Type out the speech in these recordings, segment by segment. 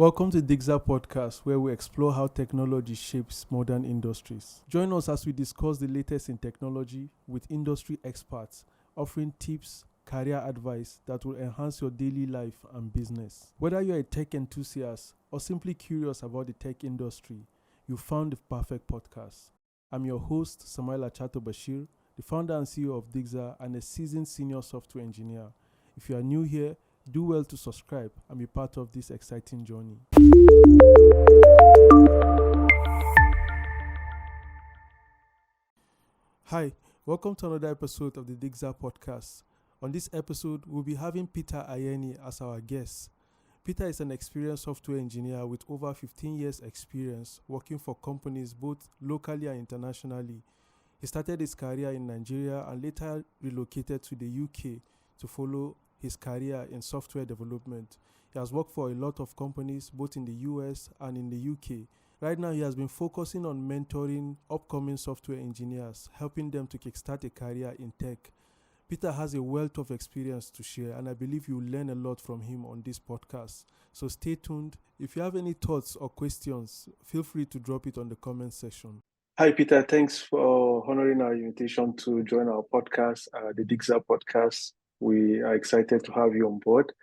Welcome to Digza Podcast, where we explore how technology shapes modern industries. Join us as we discuss the latest in technology with industry experts, offering tips, career advice that will enhance your daily life and business. Whether you're a tech enthusiast or simply curious about the tech industry, you found the perfect podcast. I'm your host, Samuel Achato Bashir, the founder and CEO of Digza and a seasoned senior software engineer. If you are new here, do well to subscribe and be part of this exciting journey. Hi, welcome to another episode of the Digza podcast. On this episode, we'll be having Peter Ayeni as our guest. Peter is an experienced software engineer with over 15 years experience working for companies both locally and internationally. He started his career in Nigeria and later relocated to the UK to follow his career in software development. He has worked for a lot of companies both in the US and in the UK. Right now, he has been focusing on mentoring upcoming software engineers, helping them to kickstart a career in tech. Peter has a wealth of experience to share, and I believe you'll learn a lot from him on this podcast. So stay tuned. If you have any thoughts or questions, feel free to drop it on the comment section. Hi, Peter. Thanks for honoring our invitation to join our podcast, the Digza podcast. We are excited to have you on board.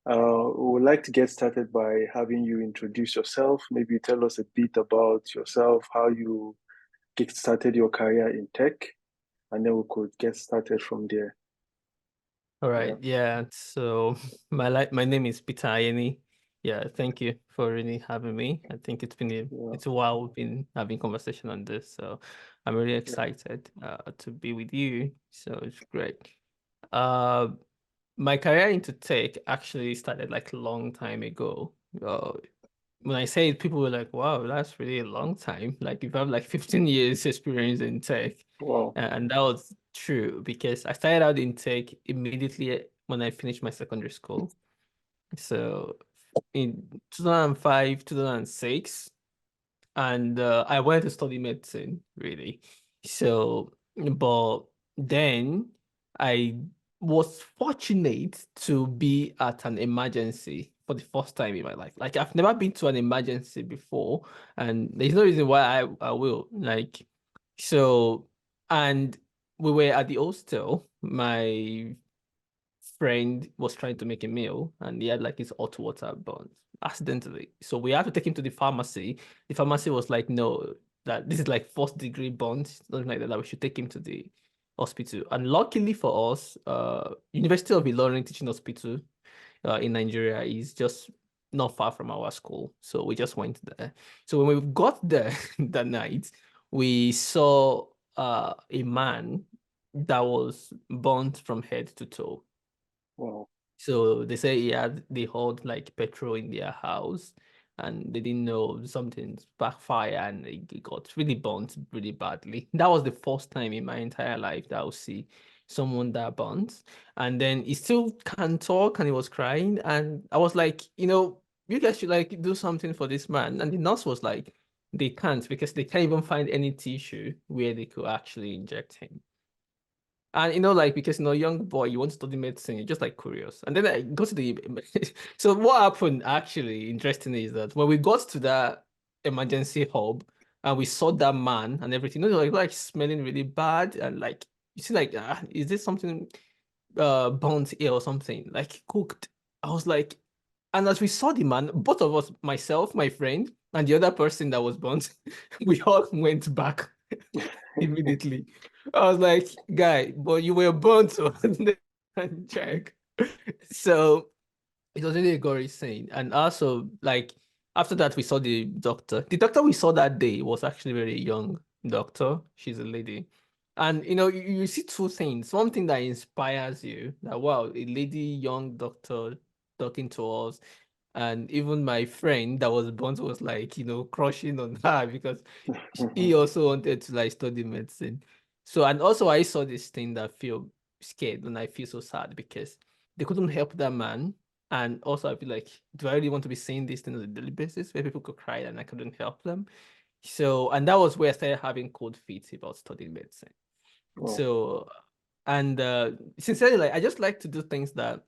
We would like to get started by having you introduce yourself. Maybe tell us a bit about yourself, how you started your career in tech, and then we could get started from there. All right. Yeah. So my name is Peter Ayeni. Yeah. Thank you for really having me. I think it's a while we've been having conversation on this, so I'm really excited to be with you. So it's great. My career into tech actually started like a long time ago. When I say it, people were like, "Wow, that's really a long time." Like if I have like 15 years experience in tech. Wow. And that was true because I started out in tech immediately when I finished my secondary school. So in 2005, 2006, and I wanted to study medicine, really. So, but then I was fortunate to be at an emergency for the first time in my life. Like I've never been to an emergency before, and there's no reason why I will. Like, so, and we were at the hostel. My friend was trying to make a meal and he had like his hot water burnt accidentally. So we had to take him to the pharmacy. The pharmacy was like, no, that this is like first degree burnt, something like that we should take him to the hospital. And luckily for us, University of Ilorin Teaching Hospital in Nigeria is just not far from our school. So we just went there. So when we got there that night, we saw a man that was burnt from head to toe. Wow. So they say they hold like petrol in their house and they didn't know something's backfire and it got really burnt really badly. That was the first time in my entire life that I'll see someone that burnt. And then he still can't talk and he was crying. And I was like, you guys should like do something for this man. And the nurse was like, they can't because they can't even find any tissue where they could actually inject him. And like because young boy, you want to study medicine, you're just like curious. And then I go to the so what happened actually, interestingly, is that when we got to that emergency hub and we saw that man and everything, like smelling really bad and like you see like is this something burnt here or something like cooked? I was like, and as we saw the man, both of us, myself, my friend, and the other person that was burnt, we all went back immediately. I was like, guy, but you were burnt so and check. So it was really a gory scene. And also, like, after that, we saw the doctor. The doctor we saw that day was actually a very young doctor. She's a lady. And you see two things. One thing that inspires you that wow, a lady, young doctor talking to us. And even my friend that was burnt was like, crushing on her because he also wanted to like study medicine. So, and also I saw this thing that I feel scared and I feel so sad because they couldn't help that man. And also I feel like, do I really want to be saying this thing on a daily basis where people could cry and I couldn't help them? So, and that was where I started having cold feet about studying medicine. Wow. So, and sincerely, like I just like to do things that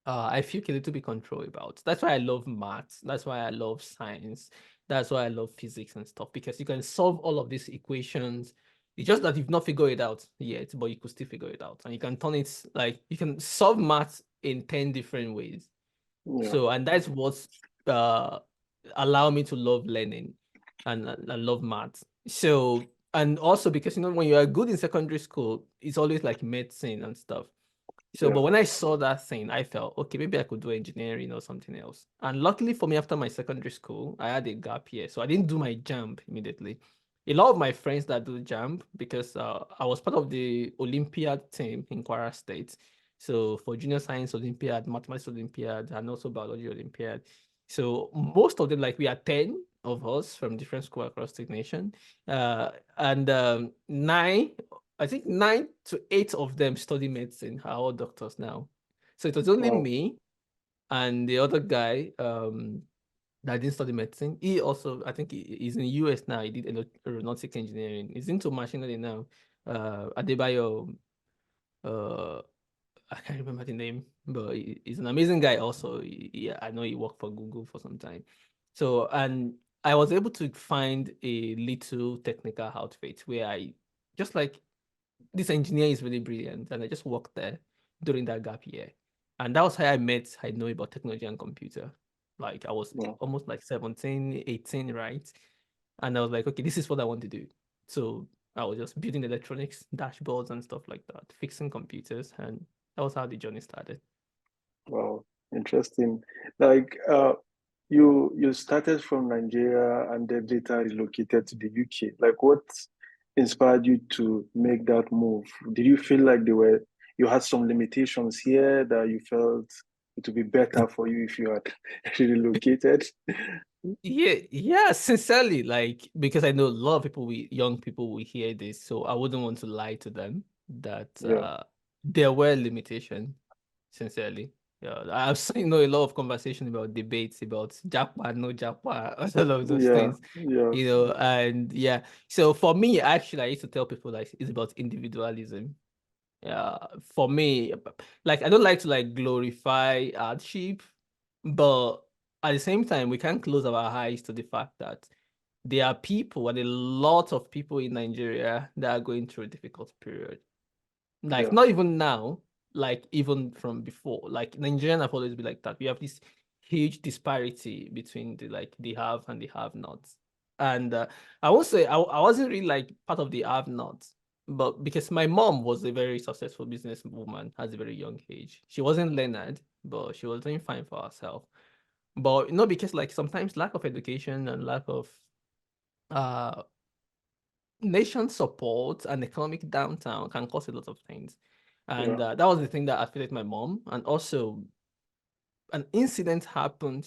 I feel a little bit control about. That's why I love maths. That's why I love science. That's why I love physics and stuff, because you can solve all of these equations. It's just that you've not figured it out yet, but you could still figure it out. And you can turn it, like, you can solve maths in 10 different ways. Yeah. So, and that's what's uh allow me to love learning and love maths. So, and also because when you are good in secondary school, it's always like medicine and stuff. So, Yeah. but when I saw that thing, I felt, okay, maybe I could do engineering or something else. And luckily for me, after my secondary school, I had a gap year. So I didn't do my jump immediately. A lot of my friends that do jump, because I was part of the Olympiad team in Kwara State. So for junior science Olympiad, mathematics Olympiad, and also biology Olympiad. So most of them, like we are 10 of us from different schools across the nation. And nine, I think 9 to 8 of them study medicine, are all doctors now. So it was only Wow. me and the other guy that didn't study medicine. He also, I think he's in the US now. He did aeronautic engineering. He's into machine learning now. Adebayo, uh, I can't remember the name, but he's an amazing guy also. I know he worked for Google for some time. So, and I was able to find a little technical outfit where I just like, this engineer is really brilliant, and I just worked there during that gap year. And that was how I know about technology and computer. Like I was Wow. almost like 17, 18, right? And I was like, okay, this is what I want to do. So I was just building electronics, dashboards and stuff like that, fixing computers, and that was how the journey started. Wow. Interesting. Like you started from Nigeria and then later relocated to the UK. Like what inspired you to make that move? Did you feel like you had some limitations here that you felt it would be better for you if you had relocated? Yeah, sincerely, like, because I know a lot of people, young people will hear this, so I wouldn't want to lie to them that Yeah. there were limitations, sincerely. Yeah, I've seen a lot of conversation about debates about Japa, no Japa, all of those Yeah. things, Yeah. and yeah. So for me, actually, I used to tell people like it's about individualism. Yeah, for me, like I don't like to like glorify hardship, but at the same time, we can't close our eyes to the fact that there are people and a lot of people in Nigeria that are going through a difficult period. Like Yeah. not even now, like even from before. Like Nigerian have always been like that. We have this huge disparity between the like the have and the have nots. And I won't say I wasn't really like part of the have nots, but because my mom was a very successful businesswoman at a very young age. She wasn't learned, but she was doing fine for herself. But because like sometimes lack of education and lack of uh nation support and economic downtown can cause a lot of things. And Yeah. that was the thing that affected my mom. And also, an incident happened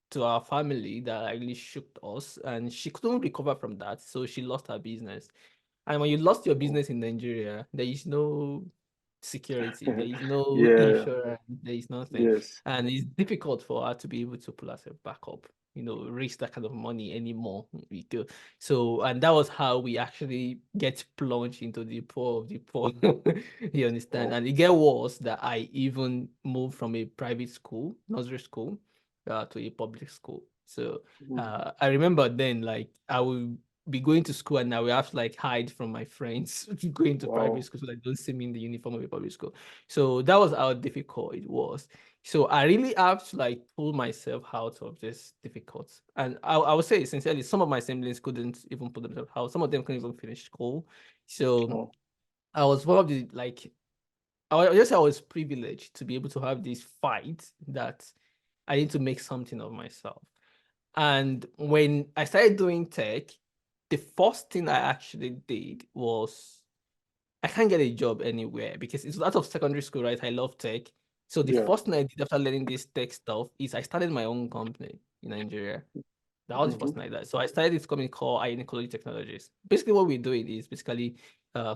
to our family that really shook us, and she couldn't recover from that. So she lost her business. And when you lost your Oh. business in Nigeria, there is no security, there is no Yeah. insurance, there is nothing. Yes. And it's difficult for her to be able to pull herself back up, raise that kind of money anymore. So, and that was how we actually get plunged into the poor of the poor. You understand? Wow. And it get worse that I even moved from a private school, nursery school, to a public school. So Mm. I remember then, like, I would be going to school and I will have to like hide from my friends going to private Wow. school so they don't see me in the uniform of a public school. So that was how difficult it was. So I really have to like pull myself out of this difficult. And I would say sincerely, some of my siblings couldn't even pull themselves out. Some of them couldn't even finish school. So Oh. I was one of the like I just I was privileged to be able to have this fight that I need to make something of myself. And when I started doing tech, the first thing I actually did was I can't get a job anywhere because it's out of secondary school, right? I love tech. So the Yeah. first thing I did after learning this tech stuff is I started my own company in Nigeria. That was the first Mm-hmm. thing I did. So I started this company called Ayeni Technologies. Basically, what we're doing is basically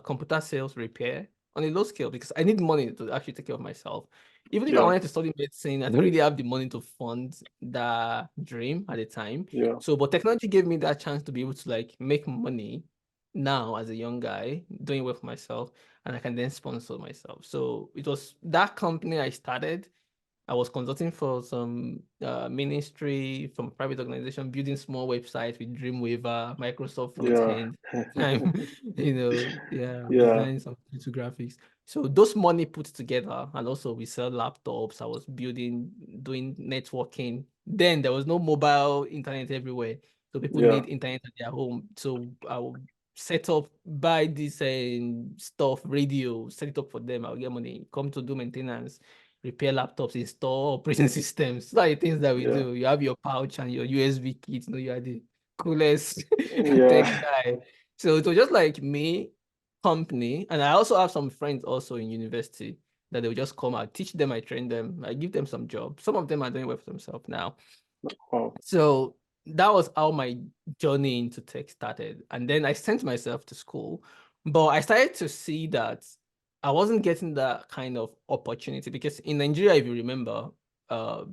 computer sales repair on a low scale because I need money to actually take care of myself. Even if I Yeah. wanted to study medicine, I don't really have the money to fund that dream at the time. Yeah. So, but technology gave me that chance to be able to like make money now as a young guy, doing well for myself, and I can then sponsor myself. So it was that company I started I was consulting for some ministry from private organization, building small websites with Dreamweaver, Microsoft front Yeah. end, yeah, Yeah. designing some digital graphics. So those money put together, and also we sell laptops. I was doing networking. Then there was no mobile internet everywhere, so people Yeah. need internet at their home. So I would set up, buy this stuff, radio, set it up for them. I'll get money, come to do maintenance, repair laptops, install operating systems. Those are the things that we Yeah. do. You have your pouch and your USB kit. You are the coolest tech Yeah. guy. So it was just like me, company, and I also have some friends also in university that they'll just come. I teach them, I train them, I give them some jobs. Some of them are doing well for themselves now. Wow. So that was how my journey into tech started. And then I sent myself to school, but I started to see that I wasn't getting that kind of opportunity because in Nigeria, if you remember, 5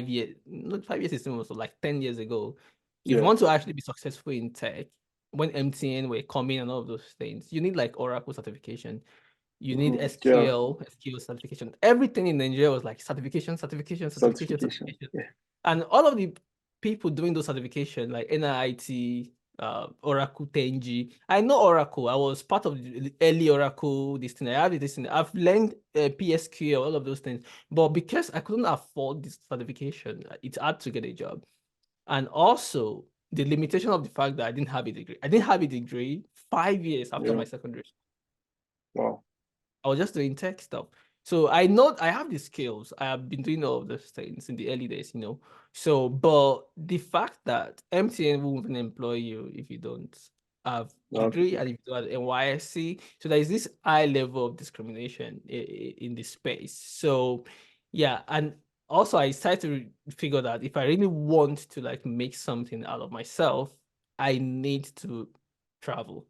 years, not 5 years, it's also like 10 years ago, if you Yeah. want to actually be successful in tech, when MTN were coming and all of those things, you need like Oracle certification. You need Yeah. SQL certification. Everything in Nigeria was like certification, certification, certification, Certification. certification. Yeah. And all of the people doing those certification, like NIT, Oracle 10G. I know Oracle. I was part of the early Oracle, this thing. I have this thing. I've learned PSQL, all of those things. But because I couldn't afford this certification, it's hard to get a job. And also the limitation of the fact that I didn't have a degree. I didn't have a degree 5 years after Yeah. my secondary. Wow. I was just doing tech stuff. So I know I have the skills. I have been doing all of those things in the early days. So, but the fact that MTN won't even employ you if you don't have a degree and if you don't have NYSC, so there is this high level of discrimination in the space. So, yeah, and also I started to figure that if I really want to like make something out of myself, I need to travel.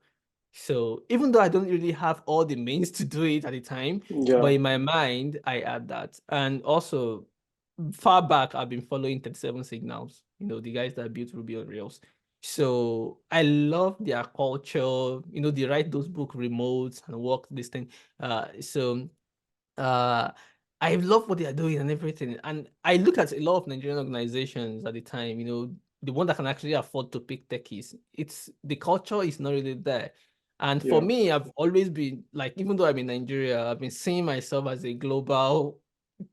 So even though I don't really have all the means to do it at the time, but Yeah. in my mind, I had that. And also, far back, I've been following 37 Signals, the guys that built Ruby on Rails. So I love their culture. They write those book remotes and work this thing. So uh I love what they are doing and everything. And I look at a lot of Nigerian organizations at the time, the one that can actually afford to pick techies. It's the culture is not really there. And for Yeah. me, I've always been like, even though I'm in Nigeria, I've been seeing myself as a global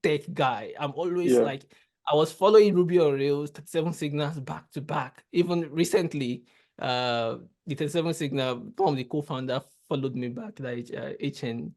tech guy. I'm always Yeah. like, I was following Ruby on Rails, 37 Signals back to back. Even recently, the 37 Signal, one of the co-founder followed me back, like HN.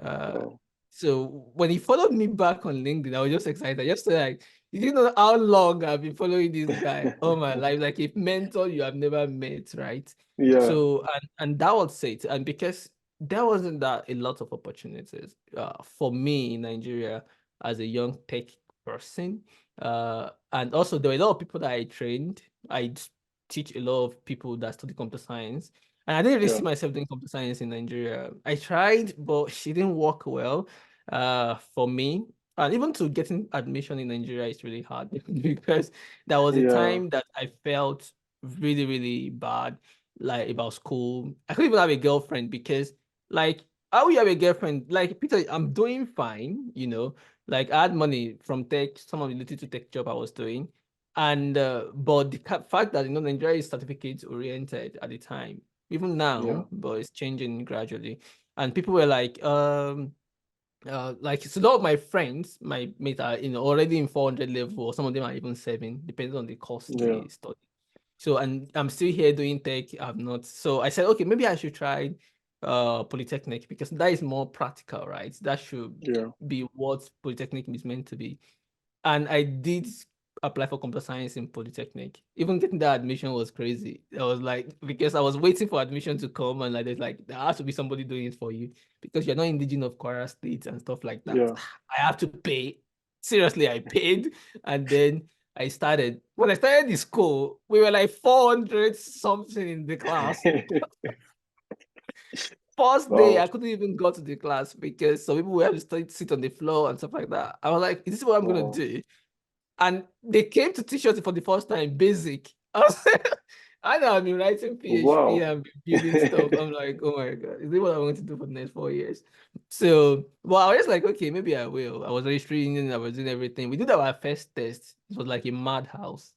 Uh, Wow. so when he followed me back on LinkedIn, I was just excited. Just like, did you know how long I've been following this guy all my life? Like a mentor you have never met, right? Yeah. So and that was it. And because there wasn't that a lot of opportunities for me in Nigeria as a young tech person. And also there were a lot of people that I trained. I teach a lot of people that study computer science. And I didn't really Yeah. see myself doing computer science in Nigeria. I tried, but she didn't work well for me. And even to getting admission in Nigeria is really hard because there was a Yeah. time that I felt really, really bad, like about school. I couldn't even have a girlfriend because, like, how you have a girlfriend? Like, Peter, I'm doing fine. Like, I had money from tech, some of the little to tech job I was doing. And, but the fact that, Nigeria is certificate oriented at the time, even Yeah. now, but it's changing gradually. And people were like so a lot of my friends, my mates are already in 400 level, or some of them are even 7, depends on the course Yeah. they study. So, and I'm still here doing tech. I've not. So I said, okay, maybe I should try Polytechnic because that is more practical, right? That should Yeah. be what Polytechnic is meant to be. And I did apply for computer science in Polytechnic. Even getting that admission was crazy. I was like, because I was waiting for admission to come, and like there's like there has to be somebody doing it for you because you're not indigenous of Kwara State and stuff like that. Yeah. I have to pay. Seriously, I paid, and then I started. When I started the school, we were like 400 something in the class. First day, Wow. I couldn't even go to the class because some people were have to sit on the floor and stuff like that. I was like, is this what I'm gonna Wow. do? And they came to teach us for the first time basic. I was, I know I've been writing PHP Wow. and been building stuff. I'm like, oh my God, is this what I want to do for the next 4 years? So, well, I was just like, okay, maybe I will. I was registering and I was doing everything. We did our first test. It was like a madhouse.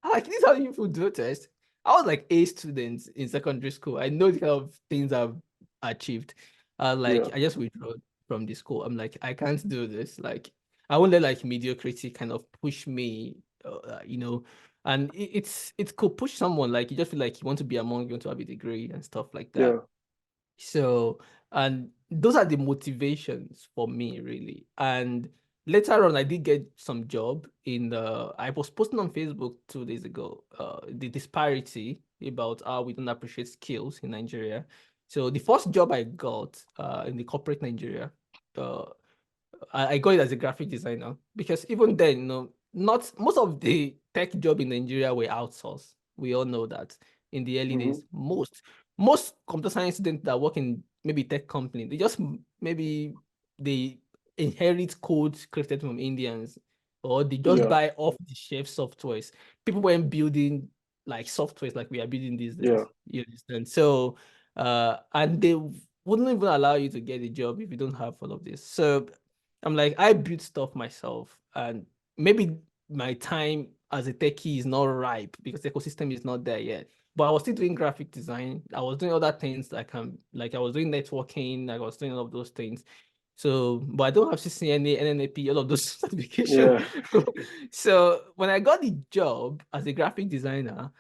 I'm like, this is how you people do a test. I was like A student in secondary school. I know the kind of things I've achieved. Like, Yeah. I just withdrew from the school. I'm like, I can't do this. Like, I won't let like mediocrity kind of push me, you know. And it could push someone, like you just feel like you want to be among, you want to have a degree and stuff like that. Yeah. So, and those are the motivations for me, really. And later on, I did get some job in the, I was posting on Facebook 2 days ago, the disparity about how we don't appreciate skills in Nigeria. So the first job I got in the corporate Nigeria, uh, I got it as a graphic designer because even then, not most of the tech job in Nigeria were outsourced. We all know that in the early Mm-hmm. days, most computer science students that work in maybe tech company, they just maybe they inherit codes created from Indians, or they just Yeah. buy off the shelf softwares. People weren't building like softwares like we are building these Yeah. days. You understand? So and they wouldn't even allow you to get a job if you don't have all of this. So I'm like, I built stuff myself, and maybe my time as a techie is not ripe because the ecosystem is not there yet. But I was still doing graphic design. I was doing other things like I was doing networking, I was doing all of those things. So, but I don't have CCNA, NNAP, all of those certifications. Yeah. So when I got the job as a graphic designer,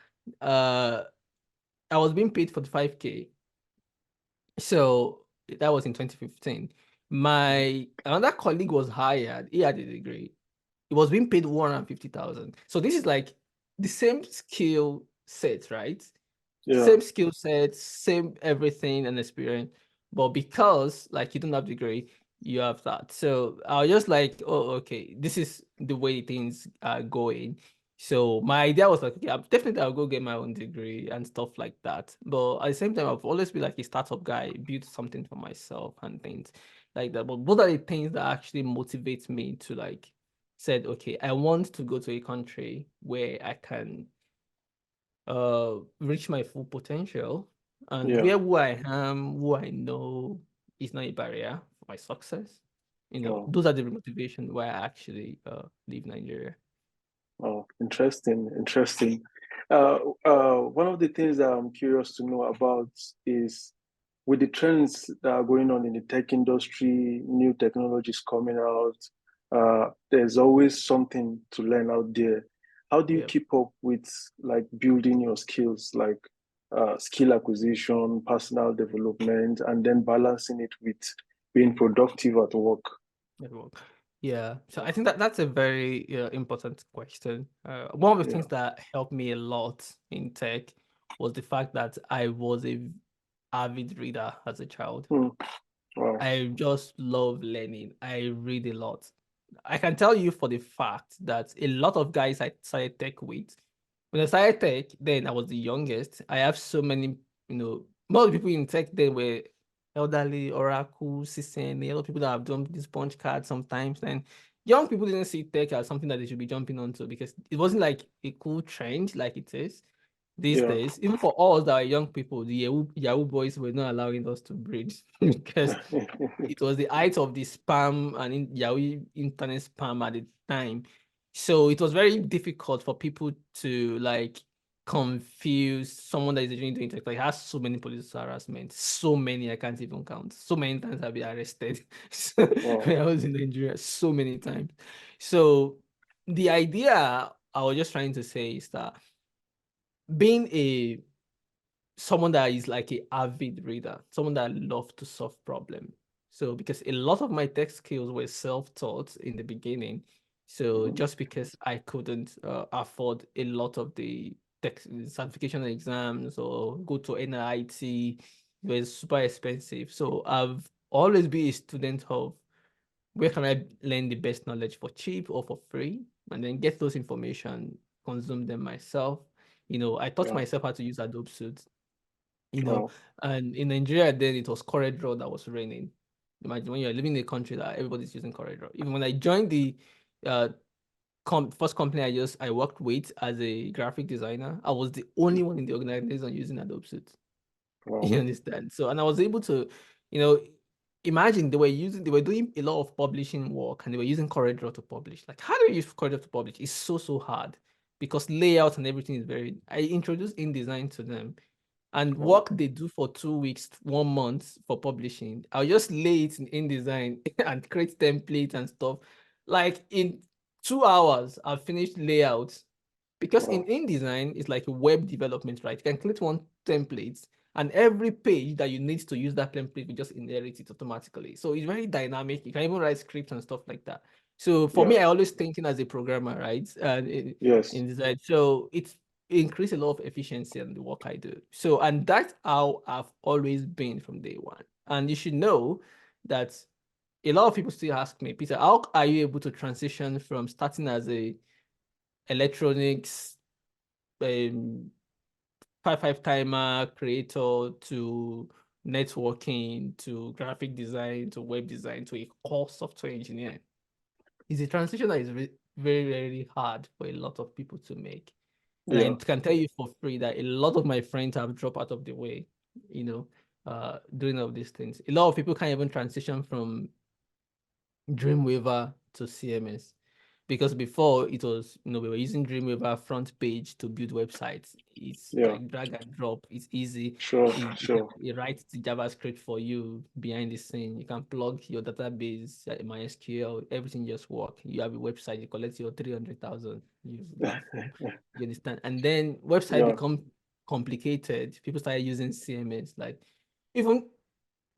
I was being paid 45K. So that was in 2015. My another colleague was hired. He had a degree. He was being paid 150,000. So this is like the same skill set, right? Yeah. Same skill set, same everything and experience. But because like you don't have degree, you have that. So I was just like, oh, okay, this is the way things are going. So my idea was like, okay, I'll go get my own degree and stuff like that. But at the same time, I've always been like a startup guy, build something for myself and things like that. But those are the things that actually motivate me to like said, okay, I want to go to a country where I can reach my full potential, and Yeah. where who I am, who I know is not a barrier for my success. Oh. Those are the motivation why I actually leave Nigeria. Oh, interesting, interesting. One of the things that I'm curious to know about is with the trends that are going on in the tech industry, new technologies coming out, there's always something to learn out there. How do you Yeah. keep up with like building your skills, like skill acquisition, personal development, and then balancing it with being productive at work? Everyone. Yeah, so I think that that's a very important question. One of the Yeah. things that helped me a lot in tech was the fact that I was a avid reader as a child. Hmm. Wow. I just love learning. I read a lot. I can tell you for the fact that a lot of guys I started tech with, when I started tech, then I was the youngest. I have so many, most people in tech then were elderly, Oracle, CCNA, a lot of people that have done this punch card sometimes. And young people didn't see tech as something that they should be jumping onto because it wasn't like a cool trend like it is these Yeah. days. Even for us that are young people, the Yahoo boys were not allowing us to breed because it was the height of the spam and Yahoo internet spam at the time. So it was very difficult for people to like confuse someone that is actually doing tech. Like has so many police harassment, so many I can't even count. So many times I've been arrested Wow. when I was in Nigeria, so many times. So the idea I was just trying to say is that being a someone that is like a avid reader, someone that loves to solve problem. So because a lot of my tech skills were self-taught in the beginning, so Mhm. just because I couldn't afford a lot of the tech certification exams or go to NIT, it was super expensive. So I've always been a student of where can I learn the best knowledge for cheap or for free, and then get those information, consume them myself. I taught Yeah. myself how to use Adobe Suite, you know, Wow. and in Nigeria, then it was CorelDRAW that was reigning. Imagine when you're living in a country that everybody's using CorelDRAW. Even when I joined the uh, first company I worked with as a graphic designer, I was the only one in the organization using Adobe Suite. Wow. You understand? So, and I was able to, imagine they were doing a lot of publishing work and they were using CorelDRAW to publish. Like, how do you use CorelDRAW to publish? It's so hard because layout and everything is I introduced InDesign to them, and Wow. work they do for 2 weeks, 1 month for publishing, I'll just lay it in InDesign and create templates and stuff. Like in 2 hours, I've finished layouts. Because in Wow. InDesign, it's like web development, right? You can click one template, and every page that you need to use that template, you just inherit it automatically. So it's very dynamic. You can even write scripts and stuff like that. So for me, Yeah. I always thinking as a programmer, right? And Yes. in design, so it's increase a lot of efficiency in the work I do. So, and that's how I've always been from day one. And you should know that a lot of people still ask me, Peter, how are you able to transition from starting as a electronics 5 timer creator to networking to graphic design to web design to a core software engineer? It's a transition that is very, very hard for a lot of people to make. And Yeah. I can tell you for free that a lot of my friends have dropped out of the way, doing all these things. A lot of people can't even transition from Dreamweaver to CMS. Because before it was, we were using Dreamweaver front page to build websites. It's Yeah. like drag and drop. It's easy. Sure. It Sure. writes the JavaScript for you behind the scene. You can plug your database, MySQL, everything just work. You have a website, you collect your 300,000, you laugh home. You understand? And then website Yeah. become complicated. People started using CMS. Like even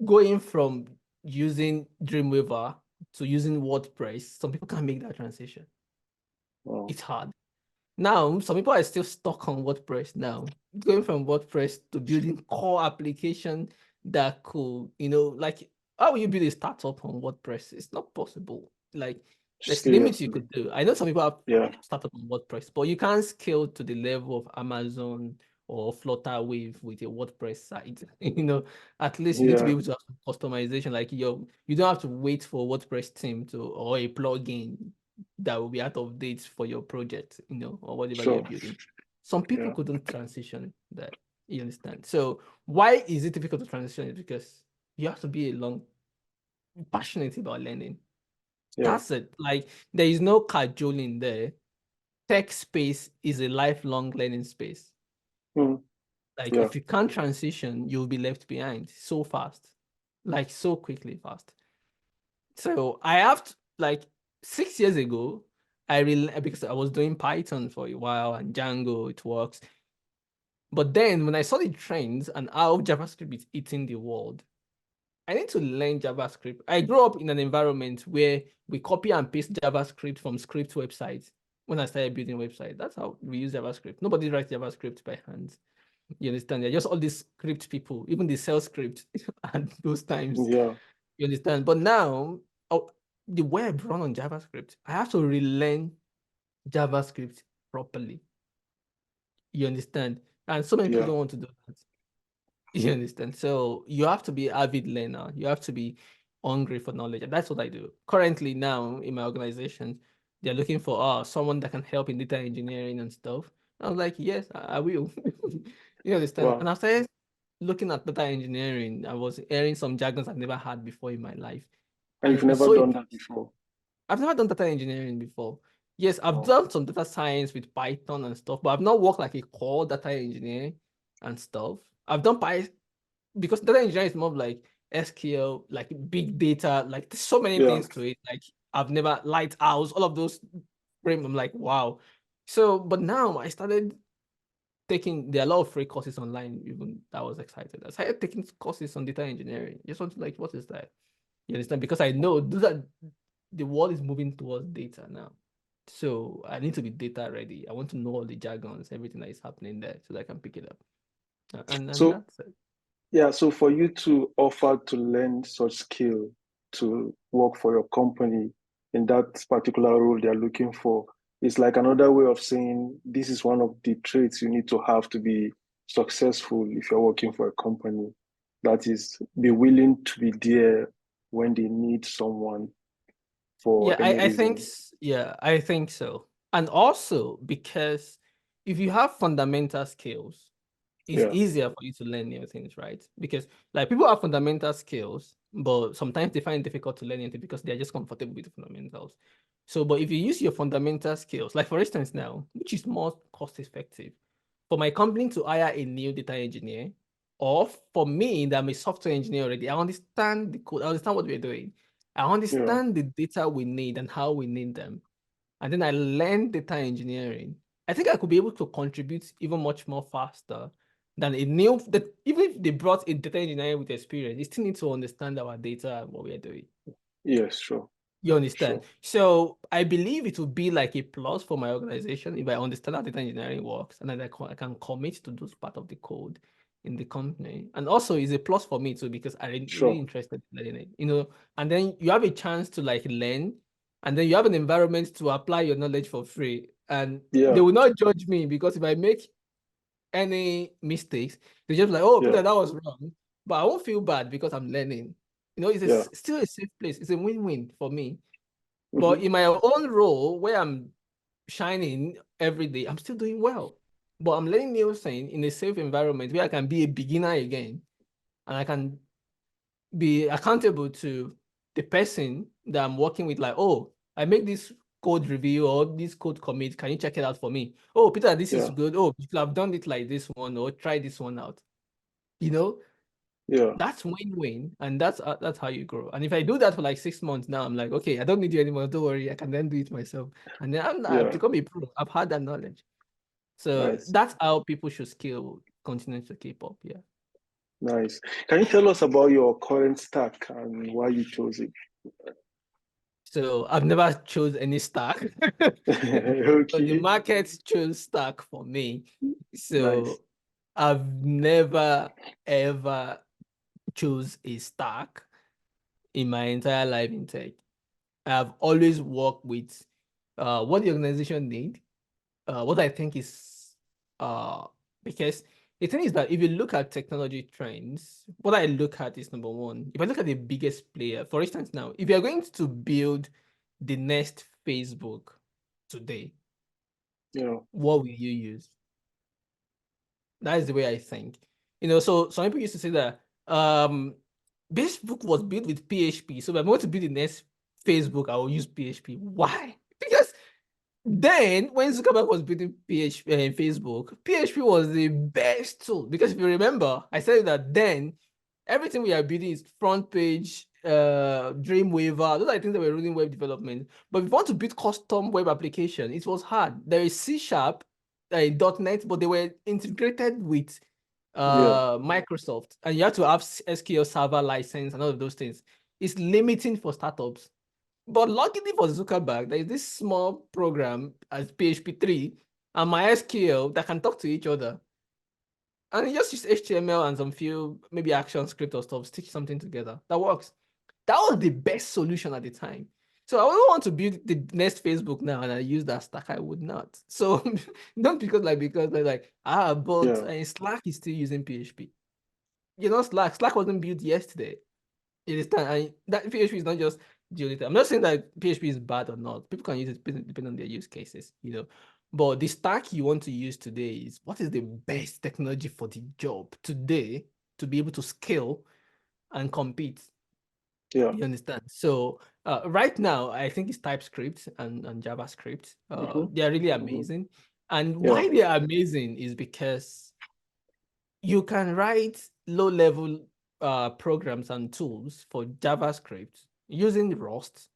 going from using Dreamweaver to using WordPress, some people can't make that transition. Wow. It's hard. Now, some people are still stuck on WordPress now. Going from WordPress to building core application that could, like, how will you build a startup on WordPress? It's not possible. Like, there's limits you Seriously. could do. I know some people have Yeah. startup on WordPress, but you can't scale to the level of Amazon or Flutterwave with a WordPress site. At least you need to be Yeah. able to have some customization. Like you don't have to wait for a WordPress team or a plugin that will be out of date for your project, or whatever you're Sure. building. Some people Yeah. couldn't transition that. You understand? So why is it difficult to transition? It's because you have to be passionate about learning. Yeah. That's it. Like there is no cajoling there. Tech space is a lifelong learning space. Mm. Like Yeah. if you can't transition, you'll be left behind so fast, like so quickly fast. So I have to, like 6 years ago, because I was doing Python for a while and Django, it works. But then when I saw the trends and how JavaScript is eating the world, I need to learn JavaScript. I grew up in an environment where we copy and paste JavaScript from script websites. When I started building websites, that's how we use JavaScript. Nobody writes JavaScript by hand. You understand? They're just all these script people, even the sales script at those times. Yeah. You understand? But now, the web run on JavaScript. I have to relearn JavaScript properly. You understand? And so many people Yeah. don't want to do that. You understand? So you have to be an avid learner. You have to be hungry for knowledge. And that's what I do. Currently now in my organization, they're looking for someone that can help in data engineering and stuff. I was like, yes, I will. You understand? And Wow. I started looking at data engineering. I was hearing some jargons I've never had before in my life. And And you've it's never so done that before. I've never done data engineering before. Yes, I've Wow. done some data science with Python and stuff, but I've not worked like a core data engineer and stuff. I've done Python because data engineering is more of like SQL, like big data, like there's so many Yeah. things to it. Like I've never Lighthouse, all of those frame. I'm like, wow. So, but now I started there are a lot of free courses online, even I was excited. I started taking courses on data engineering. Just want to like, what is that? You understand? Because I know the world is moving towards data now. So I need to be data ready. I want to know all the jargons, everything that is happening there so that I can pick it up. And So that's it. yeah, so for you to offer to learn such skill to work for your company in that particular role they're looking for, it's like another way of saying this is one of the traits you need to have to be successful if you're working for a company. That is, be willing to be there when they need someone for Yeah, any reason. I think so. And also because if you have fundamental skills, it's Yeah. easier for you to learn new things, right? Because like people have fundamental skills, but sometimes they find it difficult to learn anything because they're just comfortable with the fundamentals. So, but if you use your fundamental skills, like for instance now, which is more cost effective, for my company to hire a new data engineer, or for me that I'm a software engineer already, I understand the code, I understand what we're doing. I understand the data we need and how we need them. And then I learned data engineering. I think I could be able to contribute even much more faster than a new that even if they brought a data engineer with experience, they still need to understand our data and what we are doing. Yes, sure. You understand? Sure. So I believe it would be like a plus for my organization if I understand how data engineering works and then I can commit to those part of the code in the company. And also it's a plus for me too because I'm really Sure. interested in learning it, you know, and then you have a chance to like learn and then you have an environment to apply your knowledge for free. And they Yeah. will not judge me because if I make any mistakes, they just like, oh, Peter, Yeah. that was wrong. But I won't feel bad because I'm learning. You know, it's Yeah. still a safe place. It's a win-win for me. But Mm-hmm. in my own role, where I'm shining every day, I'm still doing well. But I'm learning new things in a safe environment where I can be a beginner again, and I can be accountable to the person that I'm working with. Like, oh, I make this code review or this code commit. Can you check it out for me? Oh, Peter, this is Yeah. good. Oh, you could have done it like this one, or try this one out. You know, Yeah. that's win-win, and that's how you grow. And if I do that for like 6 months now, I'm like, okay, I don't need you anymore. Don't worry, I can then do it myself. And then I've Yeah. become a pro. I've had that knowledge. So Nice. that's how people should continue to keep up. Yeah. Nice. Can you tell us about your current stack and why you chose it? So I've never chose any stack. So the Okay. market chose stack for me. Nice. So I've never ever chose a stack in my entire life in tech. I've always worked with what the organization need, what I think is because the thing is that if you look at technology trends, what I look at is number one, if I look at the biggest player, for instance, now, if you're going to build the next Facebook today, Yeah. what will you use? That is the way I think. You know, so some people used to say that Facebook was built with PHP. So if I'm going to build the next Facebook, I will use PHP. Why? Because then, when Zuckerberg was building PHP and Facebook, PHP was the best tool because if you remember, I said that then everything we are building is front page, Dreamweaver. Those are things that were running web development. But if you want to build custom web application, it was hard. There is C Sharp, .NET, but they were integrated with Yeah. Microsoft, and you have to have SQL Server license and all of those things. It's limiting for startups. But luckily for Zuckerberg, there is this small program as PHP 3 and MySQL that can talk to each other. And you just use HTML and some few, maybe action script or stuff, stitch something together. That works. That was the best solution at the time. So I wouldn't want to build the next Facebook now and I use that stack. I would not. So not because they're like, but Yeah. Slack is still using PHP. You know, Slack wasn't built yesterday. You understand? And that PHP is not just the only thing. I'm not saying that PHP is bad or not. People can use it depending on their use cases, you know. But the stack you want to use today is what is the best technology for the job today to be able to scale and compete. Yeah. You understand? So right now, I think it's TypeScript and JavaScript. Mm-hmm. They are really Mm-hmm. amazing. And Yeah. why they are amazing is because you can write low-level programs and tools for JavaScript using Rust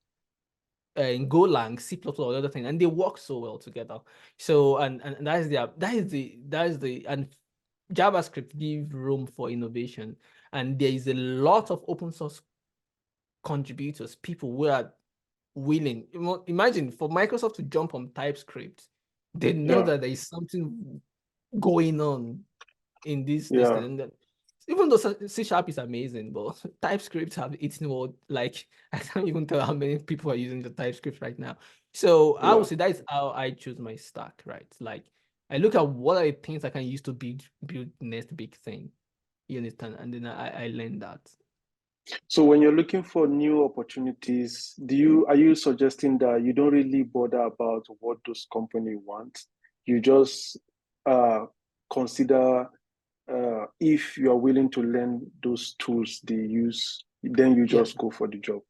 and Golang, C++, or other thing, and they work so well together. So and that is the and JavaScript give room for innovation, and there is a lot of open source contributors, people who are willing. Imagine for Microsoft to jump on TypeScript, they know Yeah. that there is something going on in this Yeah. thing. And then, even though C Sharp is amazing, but TypeScript have eaten more. Like I can't even tell how many people are using the TypeScript right now. So I Yeah. would say that is how I choose my stack, right? Like I look at what are the things I can use to build next big thing. You understand? And then I learn that. So when you're looking for new opportunities, are you suggesting that you don't really bother about what those company want? You just consider if you are willing to learn those tools they use, then you Yeah. just go for the job.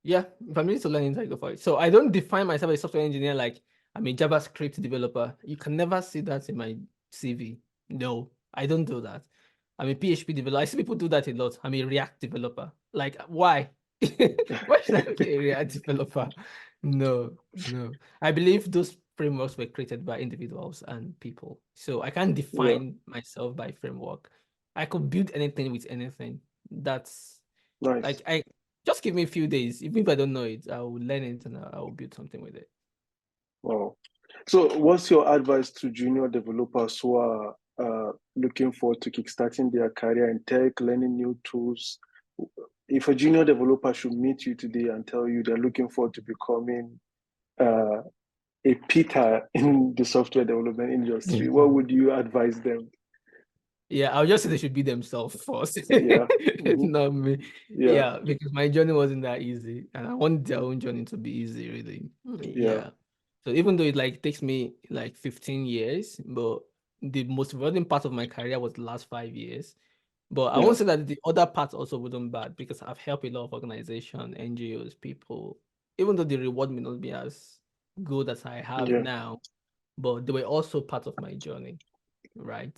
Yeah, if I'm ready to learn it, I go for it. So I don't define myself as a software engineer like I'm a JavaScript developer. You can never see that in my CV. No, I don't do that. I'm a PHP developer. I see people do that a lot. I'm a React developer. Like, why? Why should I be a React developer? No, no. I believe those frameworks were created by individuals and people. So I can't Yeah, define myself by framework. I could build anything with anything. That's nice. like I just give me a few days. Even if I don't know it, I will learn it and I will build something with it. Wow. So what's your advice to junior developers who are looking forward to kickstarting their career in tech, learning new tools? If a junior developer should meet you today and tell you they're looking forward to becoming uh, a Peter in the software development industry, what would you advise them? Yeah, I'll just say they should be themselves first. Yeah. Hmm. Not me. Yeah. Yeah, because my journey wasn't that easy. And I want their own journey to be easy, really. Yeah. Yeah. So even though it like takes me like 15 years, but the most rewarding part of my career was the last 5 years. But I Yeah. won't say that the other parts also wouldn't bad because I've helped a lot of organizations, NGOs, people, even though the reward may not be as good as I have Yeah. now, but they were also part of my journey, right?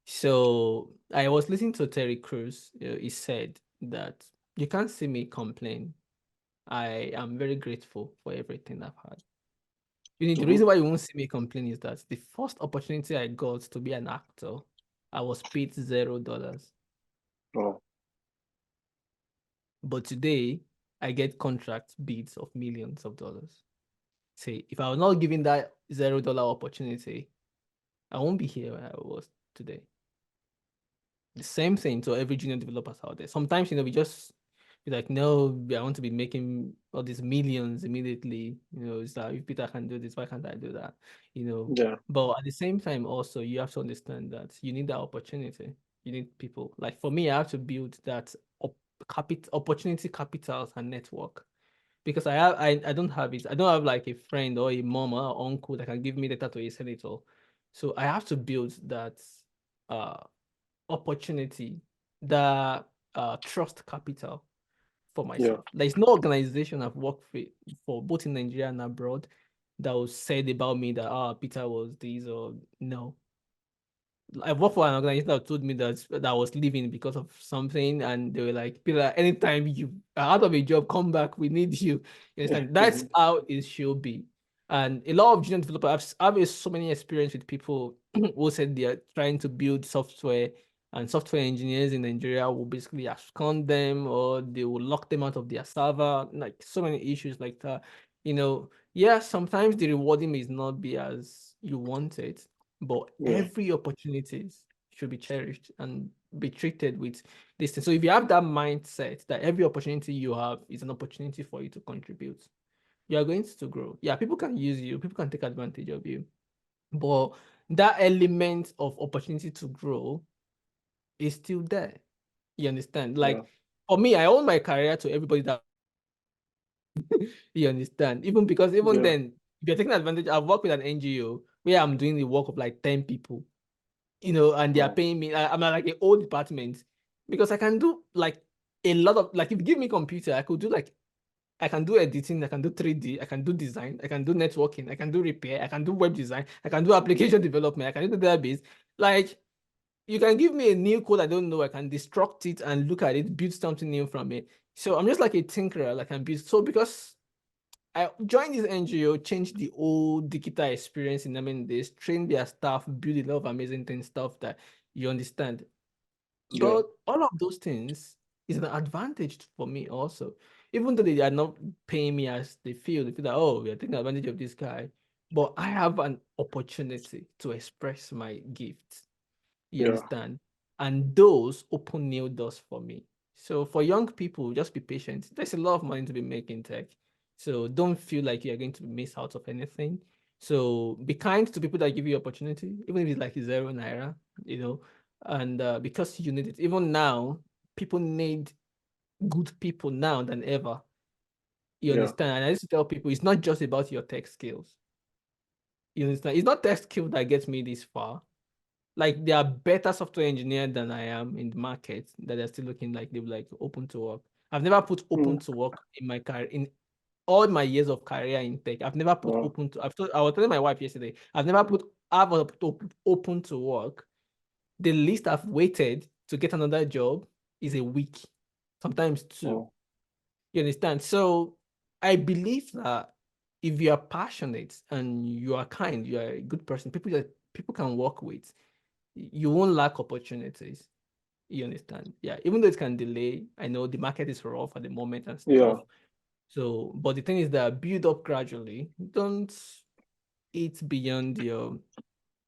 So I was listening to Terry Crews. He said that you can't see me complain. I am very grateful for everything I've had. The Hmm. reason why you won't see me complain is that the first opportunity I got to be an actor, I was paid $0. Oh. But today, I get contract bids of millions of dollars. Say, if I was not given that $0 opportunity, I won't be here where I was today. The same thing to every junior developers out there. Sometimes, we just be like, no, I want to be making all these millions immediately. It's like, if Peter can do this, why can't I do that? Yeah. But at the same time, also, you have to understand that you need that opportunity. You need people. Like for me, I have to build that opportunity capitals and network because I don't have it. I don't have like a friend or a mom or uncle that can give me data to a senator. So I have to build that uh opportunity, the trust capital for Yeah. myself. There's no organization I've worked for both in Nigeria and abroad that was said about me that Peter was this or no. I worked for an organization that told me that I was leaving because of something, and they were like, "Peter, anytime you are out of a job, come back. We need you." You understand? That's Hmm. how it should be. And a lot of junior developers, I've so many experience with people who said they are trying to build software, and software engineers in Nigeria will basically abscond them or they will lock them out of their server. Like so many issues like that. Yeah, sometimes the rewarding may not be as you want it, but Yeah. every opportunity should be cherished and be treated with this thing. So if you have that mindset that every opportunity you have is an opportunity for you to contribute, you are going to grow. Yeah, people can use you, people can take advantage of you, but that element of opportunity to grow is still there. You understand? Yeah. Like for me, I owe my career to everybody that you understand. Even because even Yeah. then, if you're taking advantage, I've worked with an NGO where I'm doing the work of like 10 people, and they are Oh. paying me. I'm like an old department because I can do like a lot of like if you give me computer, I could do like I can do editing, I can do 3D, I can do design, I can do networking, I can do repair, I can do web design, I can do application development, I can do the database. Like you can give me a new code I don't know, I can destruct it and look at it, build something new from it. So I'm just like a tinkerer, like I'm build. So because I joined this NGO, changed the old digital experience in this, trained their staff, build a lot of amazing things, stuff that you understand. Yeah. But all of those things is an advantage for me also. Even though they are not paying me as they feel that, oh, we are taking advantage of this guy. But I have an opportunity to express my gifts. You Yeah. understand? And those open new doors for me. So for young people, just be patient. There's a lot of money to be made in tech. So don't feel like you're going to miss out of anything. So be kind to people that give you opportunity, even if it's like 0 naira, you know, and because you need it. Even now, people need good people now than ever. You Yeah. understand? And I used to tell people it's not just about your tech skills. You understand? It's not tech skill that gets me this far. Like there are better software engineers than I am in the market that are still looking like they're like open to work. I've never put open Mm. to work in my career in all my years of career in tech. I've never put Wow. open to. I was telling my wife yesterday. I've never put open to work. The least I've waited to get another job is a week, sometimes two. Wow. You understand? So I believe that if you are passionate and you are kind, you are a good person, people that people can work with, you won't lack opportunities. You understand? Yeah, even though it can delay, I know the market is rough at the moment and Yeah. stuff. So, but the thing is that build up gradually. Don't eat beyond your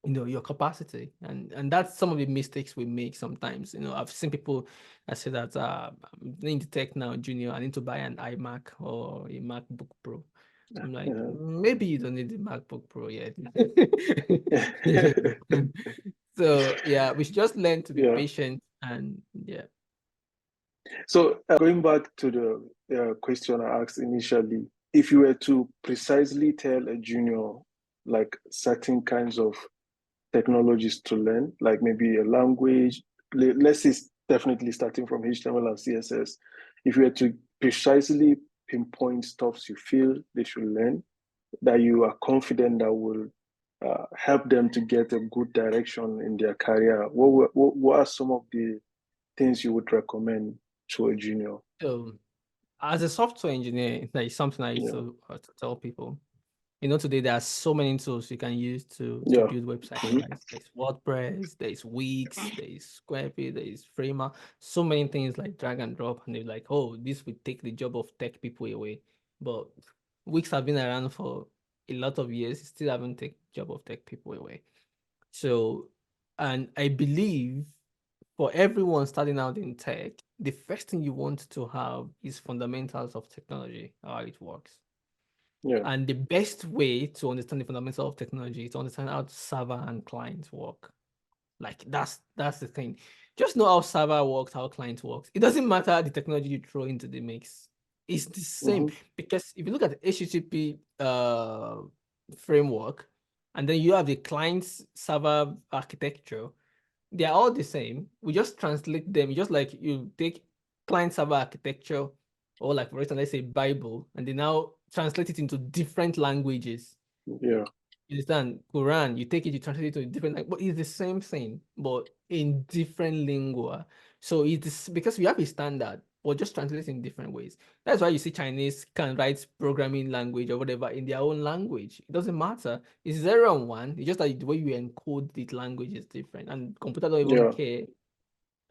your capacity, and that's some of the mistakes we make sometimes. I've seen people that say that I'm into tech now, junior, I need to buy an iMac or a MacBook Pro. So I'm like, Yeah. maybe you don't need the MacBook Pro yet. So yeah, we should just learn to be Yeah. patient and yeah. So going back to the question I asked initially, if you were to precisely tell a junior like certain kinds of technologies to learn, like maybe a language, let's say definitely starting from HTML and CSS, if you were to precisely pinpoint stuffs you feel they should learn, that you are confident that will help them to get a good direction in their career, what are some of the things you would recommend to a junior? So as a software engineer, that is something I used Yeah. to tell people. Today there are so many tools you can use to Yeah. build websites, Mhm. right? There's WordPress, there's Wix, there's Squarepage, there's Framer, so many things like drag and drop, and they're like, oh, this will take the job of tech people away. But Wix have been around for a lot of years, it still haven't taken job of tech people away. So, and I believe for everyone starting out in tech, the first thing you want to have is fundamentals of technology, how it works. Yeah. And the best way to understand the fundamentals of technology is to understand how server and client work. Like that's the thing. Just know how server works, how client works. It doesn't matter the technology you throw into the mix. It's the same. Mm-hmm. Because if you look at the HTTP framework, and then you have the client server architecture, they are all the same. We just translate them. Just like you take client server architecture, or like for instance, let's say Bible, and they now translate it into different languages. Yeah. You understand? Quran, you take it, you translate it to a different language, but it's the same thing, but in different lingua. So it's because we have a standard, or just translate in different ways. That's why you see Chinese can write programming language or whatever in their own language. It doesn't matter. It's 0 and 1. It's just that the way you encode the language is different. And computer don't even Yeah. care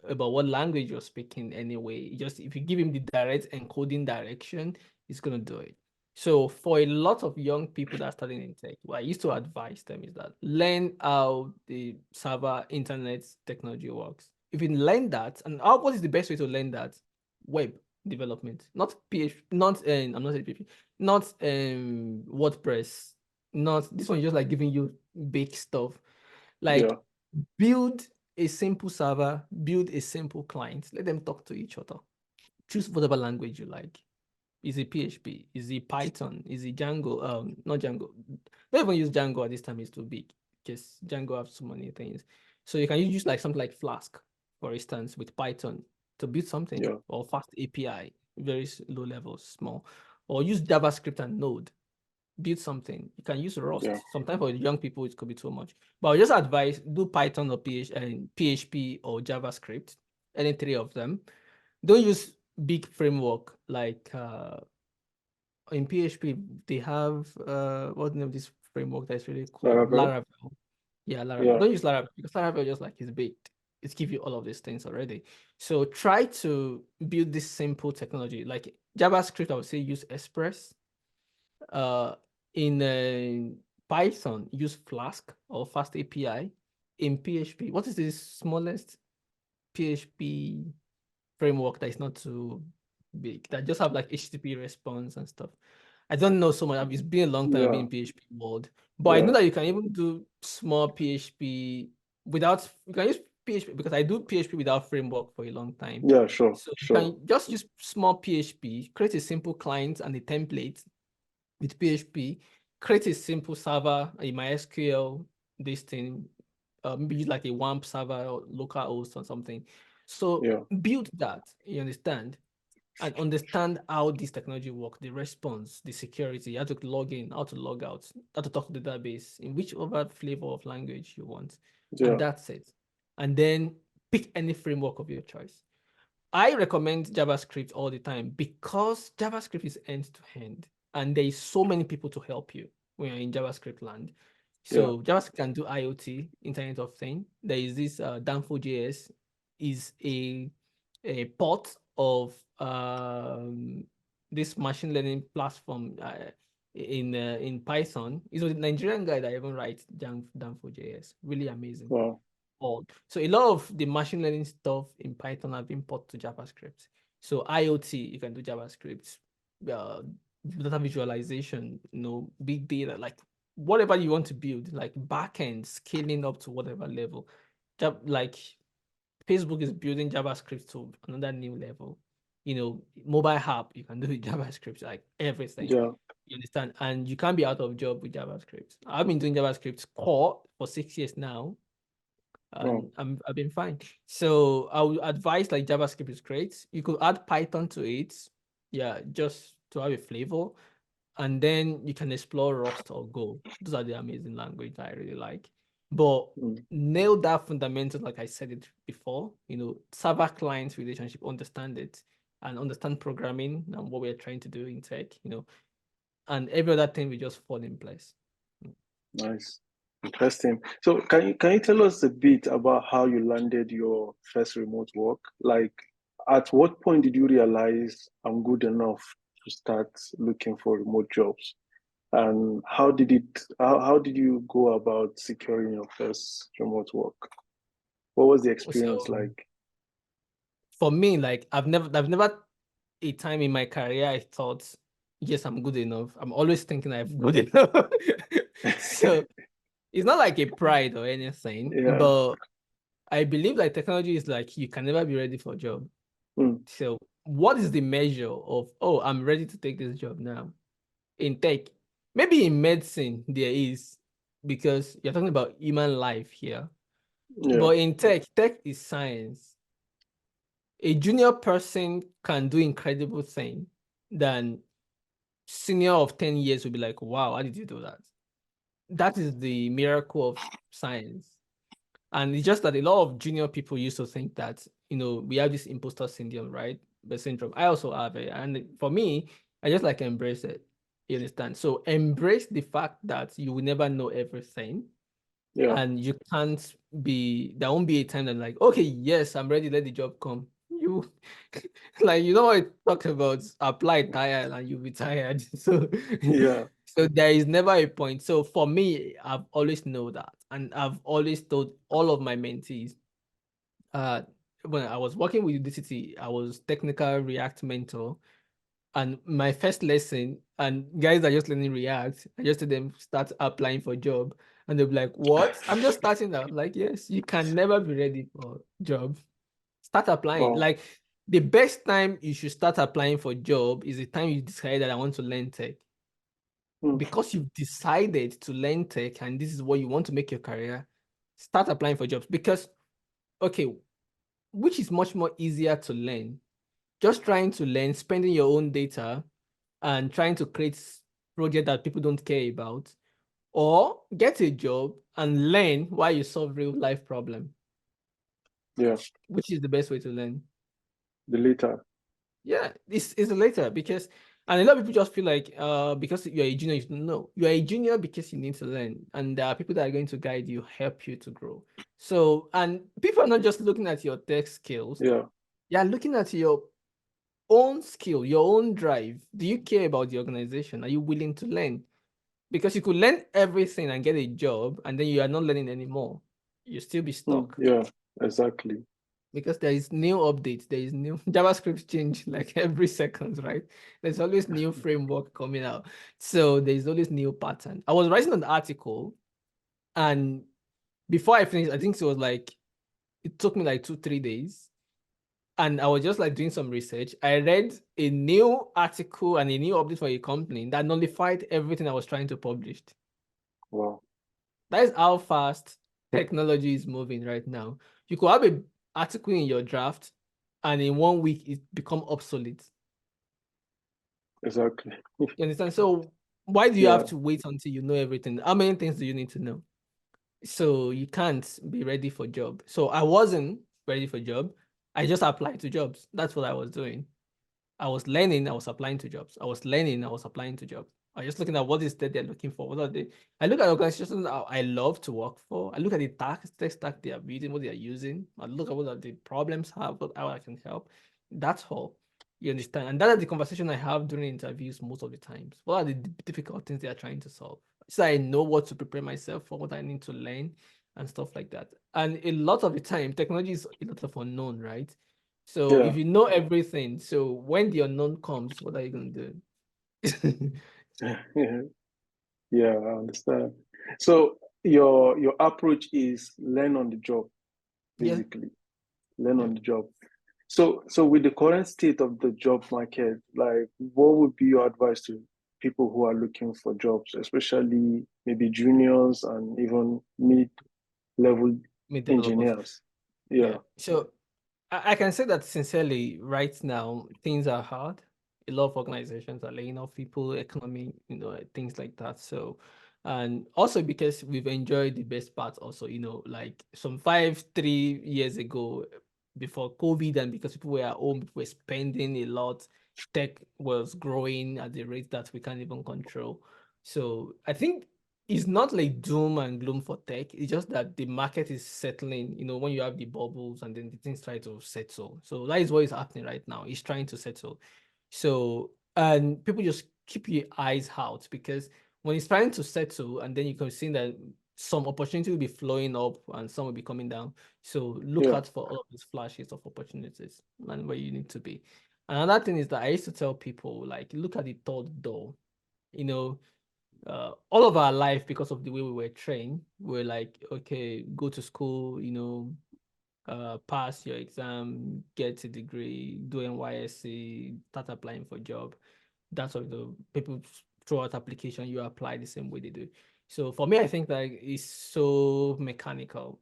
about what language you're speaking anyway. Just if you give him the direct encoding direction, he's gonna do it. So for a lot of young people that are studying in tech, what I used to advise them is that learn how the server internet technology works. If you learn that, and what is the best way to learn that? Web development, not PHP, not I'm not saying PHP, not WordPress, not this one. Is just like giving you big stuff, like Yeah. build a simple server, build a simple client, let them talk to each other. Choose whatever language you like. Is it PHP? Is it Python? Is it Django? Not Django. Don't even use Django at this time, it's too big because Django has so many things. So you can use like something like Flask, for instance, with Python to build something, Yeah. or fast API, very low level, small, or use JavaScript and Node, build something. You can use Yeah. Rust. Sometimes for young people, it could be too much. But I just advise do Python or PHP or JavaScript, any three of them. Don't use big framework like in PHP. They have what's the name of this framework that's really cool? Laravel. Laravel. Yeah, Laravel. Yeah. Don't use Laravel because Laravel just like is big. It gives you all of these things already. So try to build this simple technology. Like JavaScript, I would say use Express. Uh, in Python, use Flask or Fast API. In PHP, what is the smallest PHP framework that is not too big, that just have like HTTP response and stuff? I don't know so much. It's been a long time I've been Yeah. in PHP world, but I know Yeah. that you can even do small PHP without. You can use PHP, because I do PHP without framework for a long time. Yeah, sure, So you sure. can just use small PHP, create a simple client and a template with PHP, create a simple server, a MySQL, this thing, maybe use like a WAMP server or local host or something. So Yeah, build that, you understand, and understand how this technology works, the response, the security, how to log in, how to log out, how to talk to the database in whichever flavor of language you want. yeah, And that's it. And then pick any framework of your choice. I recommend JavaScript all the time because JavaScript is end to end, and there is so many people to help you when you're in JavaScript land. yeah. So JavaScript can do IoT, Internet of Things. There is this Danfo.js is a part of this machine learning platform in Python. He's a Nigerian guy that even writes Danfo.js. Really amazing. Wow. So a lot of the machine learning stuff in Python have been put to JavaScript. So IoT, you can do JavaScript, data visualization, big data, like whatever you want to build, like backend, scaling up to whatever level. Like Facebook is building JavaScript to another new level. Mobile app, you can do with JavaScript, like everything. Yeah, You understand? And you can't be out of job with JavaScript. I've been doing JavaScript core for 6 years now, wow. and I've been fine. So I would advise like JavaScript is great. You could add Python to it, yeah, just to have a flavor, and then you can explore Rust or Go. Those are the amazing language I really like. But Mm, nail that fundamental, like I said it before. Server client relationship, understand it, and understand programming and what we're trying to do in tech. And every other thing will just fall in place. nice. Interesting. So can you tell us a bit about how you landed your first remote work? Like, at what point did you realize I'm good enough to start looking for remote jobs? And how did you go about securing your first remote work? What was the experience So like? for me, like I've never a time in my career I thought, yes, I'm good enough. I'm always thinking I'm good enough. So it's not like a pride or anything, Yeah. but I believe like technology is like you can never be ready for a job. Mm, So what is the measure of, oh, I'm ready to take this job now? In tech, maybe in medicine there is, because you're talking about human life here. yeah. But in tech is science. A junior person can do incredible thing than senior of 10 years will be like, wow, how did you do that? That is the miracle of science. And it's just that a lot of junior people used to think that, we have this imposter syndrome, right? The syndrome. I also have it. And for me, I just like embrace it. You understand? So embrace the fact that you will never know everything. Yeah. And there won't be a time that like, okay, yes, I'm ready, let the job come. You like, what it talks about, apply tired and you'll be tired. So Yeah. so there is never a point. So for me, I've always known that, and I've always told all of my mentees, when I was working with Udacity, I was technical React mentor. And my first lesson, and guys are just learning React, I just tell them start applying for job. And they'll be like, what? I'm just starting out. Like, yes, you can never be ready for job. Start applying. Wow. Like the best time you should start applying for job is the time you decide that I want to learn tech. Mm, Because you've decided to learn tech and this is what you want to make your career, start applying for jobs. Because, okay, which is much more easier to learn? Just trying to learn, spending your own data and trying to create project that people don't care about, or get a job and learn while you solve real life problem. yeah. Which is the best way to learn? The later. Yeah, it's later, because and a lot of people just feel like because you're a junior, no, you're a junior because you need to learn, and there are people that are going to guide you, help you to grow. So, and people are not just looking at your tech skills, Yeah. they are looking at your own skill, your own drive. Do you care about the organization? Are you willing to learn? Because you could learn everything and get a job, and then you are not learning anymore. You still be Mm, stuck. yeah. Exactly. Because there is new updates, there is new JavaScript change like every second, right? There's always new framework coming out. So there's always new pattern. I was writing an article, and before I finished, I think it was like It took me like 2-3 days. And I was just like doing some research. I read a new article and a new update for a company that nullified everything I was trying to publish. Wow. That is how fast technology is moving right now. You could have an article in your draft, and in 1 week it become obsolete. Exactly. You understand? So why do you Yeah. have to wait until you know everything? How many things do you need to know? So you can't be ready for job. So I wasn't ready for job. I just applied to jobs. That's what I was doing. I was learning, I was applying to jobs. I was learning, I was applying to jobs. I was just looking at what is that they're looking for. What are they? I look at organizations I love to work for. I look at the tech stack they are building, what they are using. I look at what are the problems have, how I can help. That's all. You understand? And that is the conversation I have during interviews most of the times. What are the difficult things they are trying to solve? So I know what to prepare myself for, what I need to learn, and stuff like that. And a lot of the time, technology is a lot of unknown, right? So Yeah. if you know everything, so when the unknown comes, what are you gonna do? Yeah, I understand. So your approach is learn on the job, Yeah, basically. Learn yeah. on the job. So with the current state of the job market, like what would be your advice to people who are looking for jobs, especially maybe juniors and even mid-level Me developers. engineers? Yeah. Yeah, So I can say that sincerely, right now, things are hard. A lot of organizations are laying off people, economy, things like that. So, and also because we've enjoyed the best part also, like some 3 years ago, before COVID, and because people were at home, people were spending a lot, tech was growing at the rate that we can't even control. So I think it's not like doom and gloom for tech. It's just that the market is settling. When you have the bubbles and then the things try to settle. So that is what is happening right now. It's trying to settle. So, and people just keep your eyes out, because when it's trying to settle, and then you can see that some opportunity will be flowing up and some will be coming down. So look yeah, out for all of these flashes of opportunities and where you need to be. Another thing is that I used to tell people, like, look at the third door. You know, all of our life, because of the way we were trained, we're like, okay, go to school, pass your exam, get a degree, do NYSC, start applying for job. That's what the people throw out application, you apply the same way they do. So for me, I think that it's so mechanical.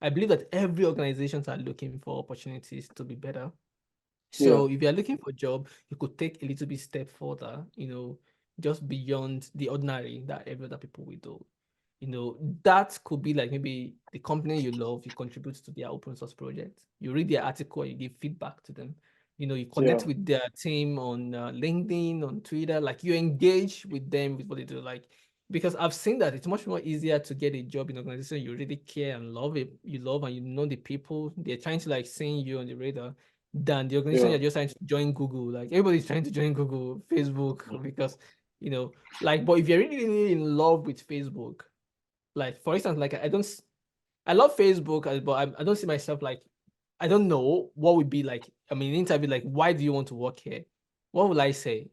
I believe that every organizations are looking for opportunities to be better. yeah, So if you're looking for a job, you could take a little bit step further, just beyond the ordinary that every other people will do. That could be like maybe the company you love, you contribute to their open source project. You read their article, you give feedback to them. You yeah, connect with their team on LinkedIn, on Twitter, like you engage with them with what they do. Like, because I've seen that it's much more easier to get a job in an organization you really care and love it, you love, and you know the people. They're trying to like seeing you on the radar than the organization yeah, you're just trying to join Google. Like everybody's trying to join Google, Facebook, because like, but if you're really, really in love with Facebook, like for instance, like I love Facebook, but I don't see myself like, I don't know what would be like. I mean, interview, like, why do you want to work here? What will I say?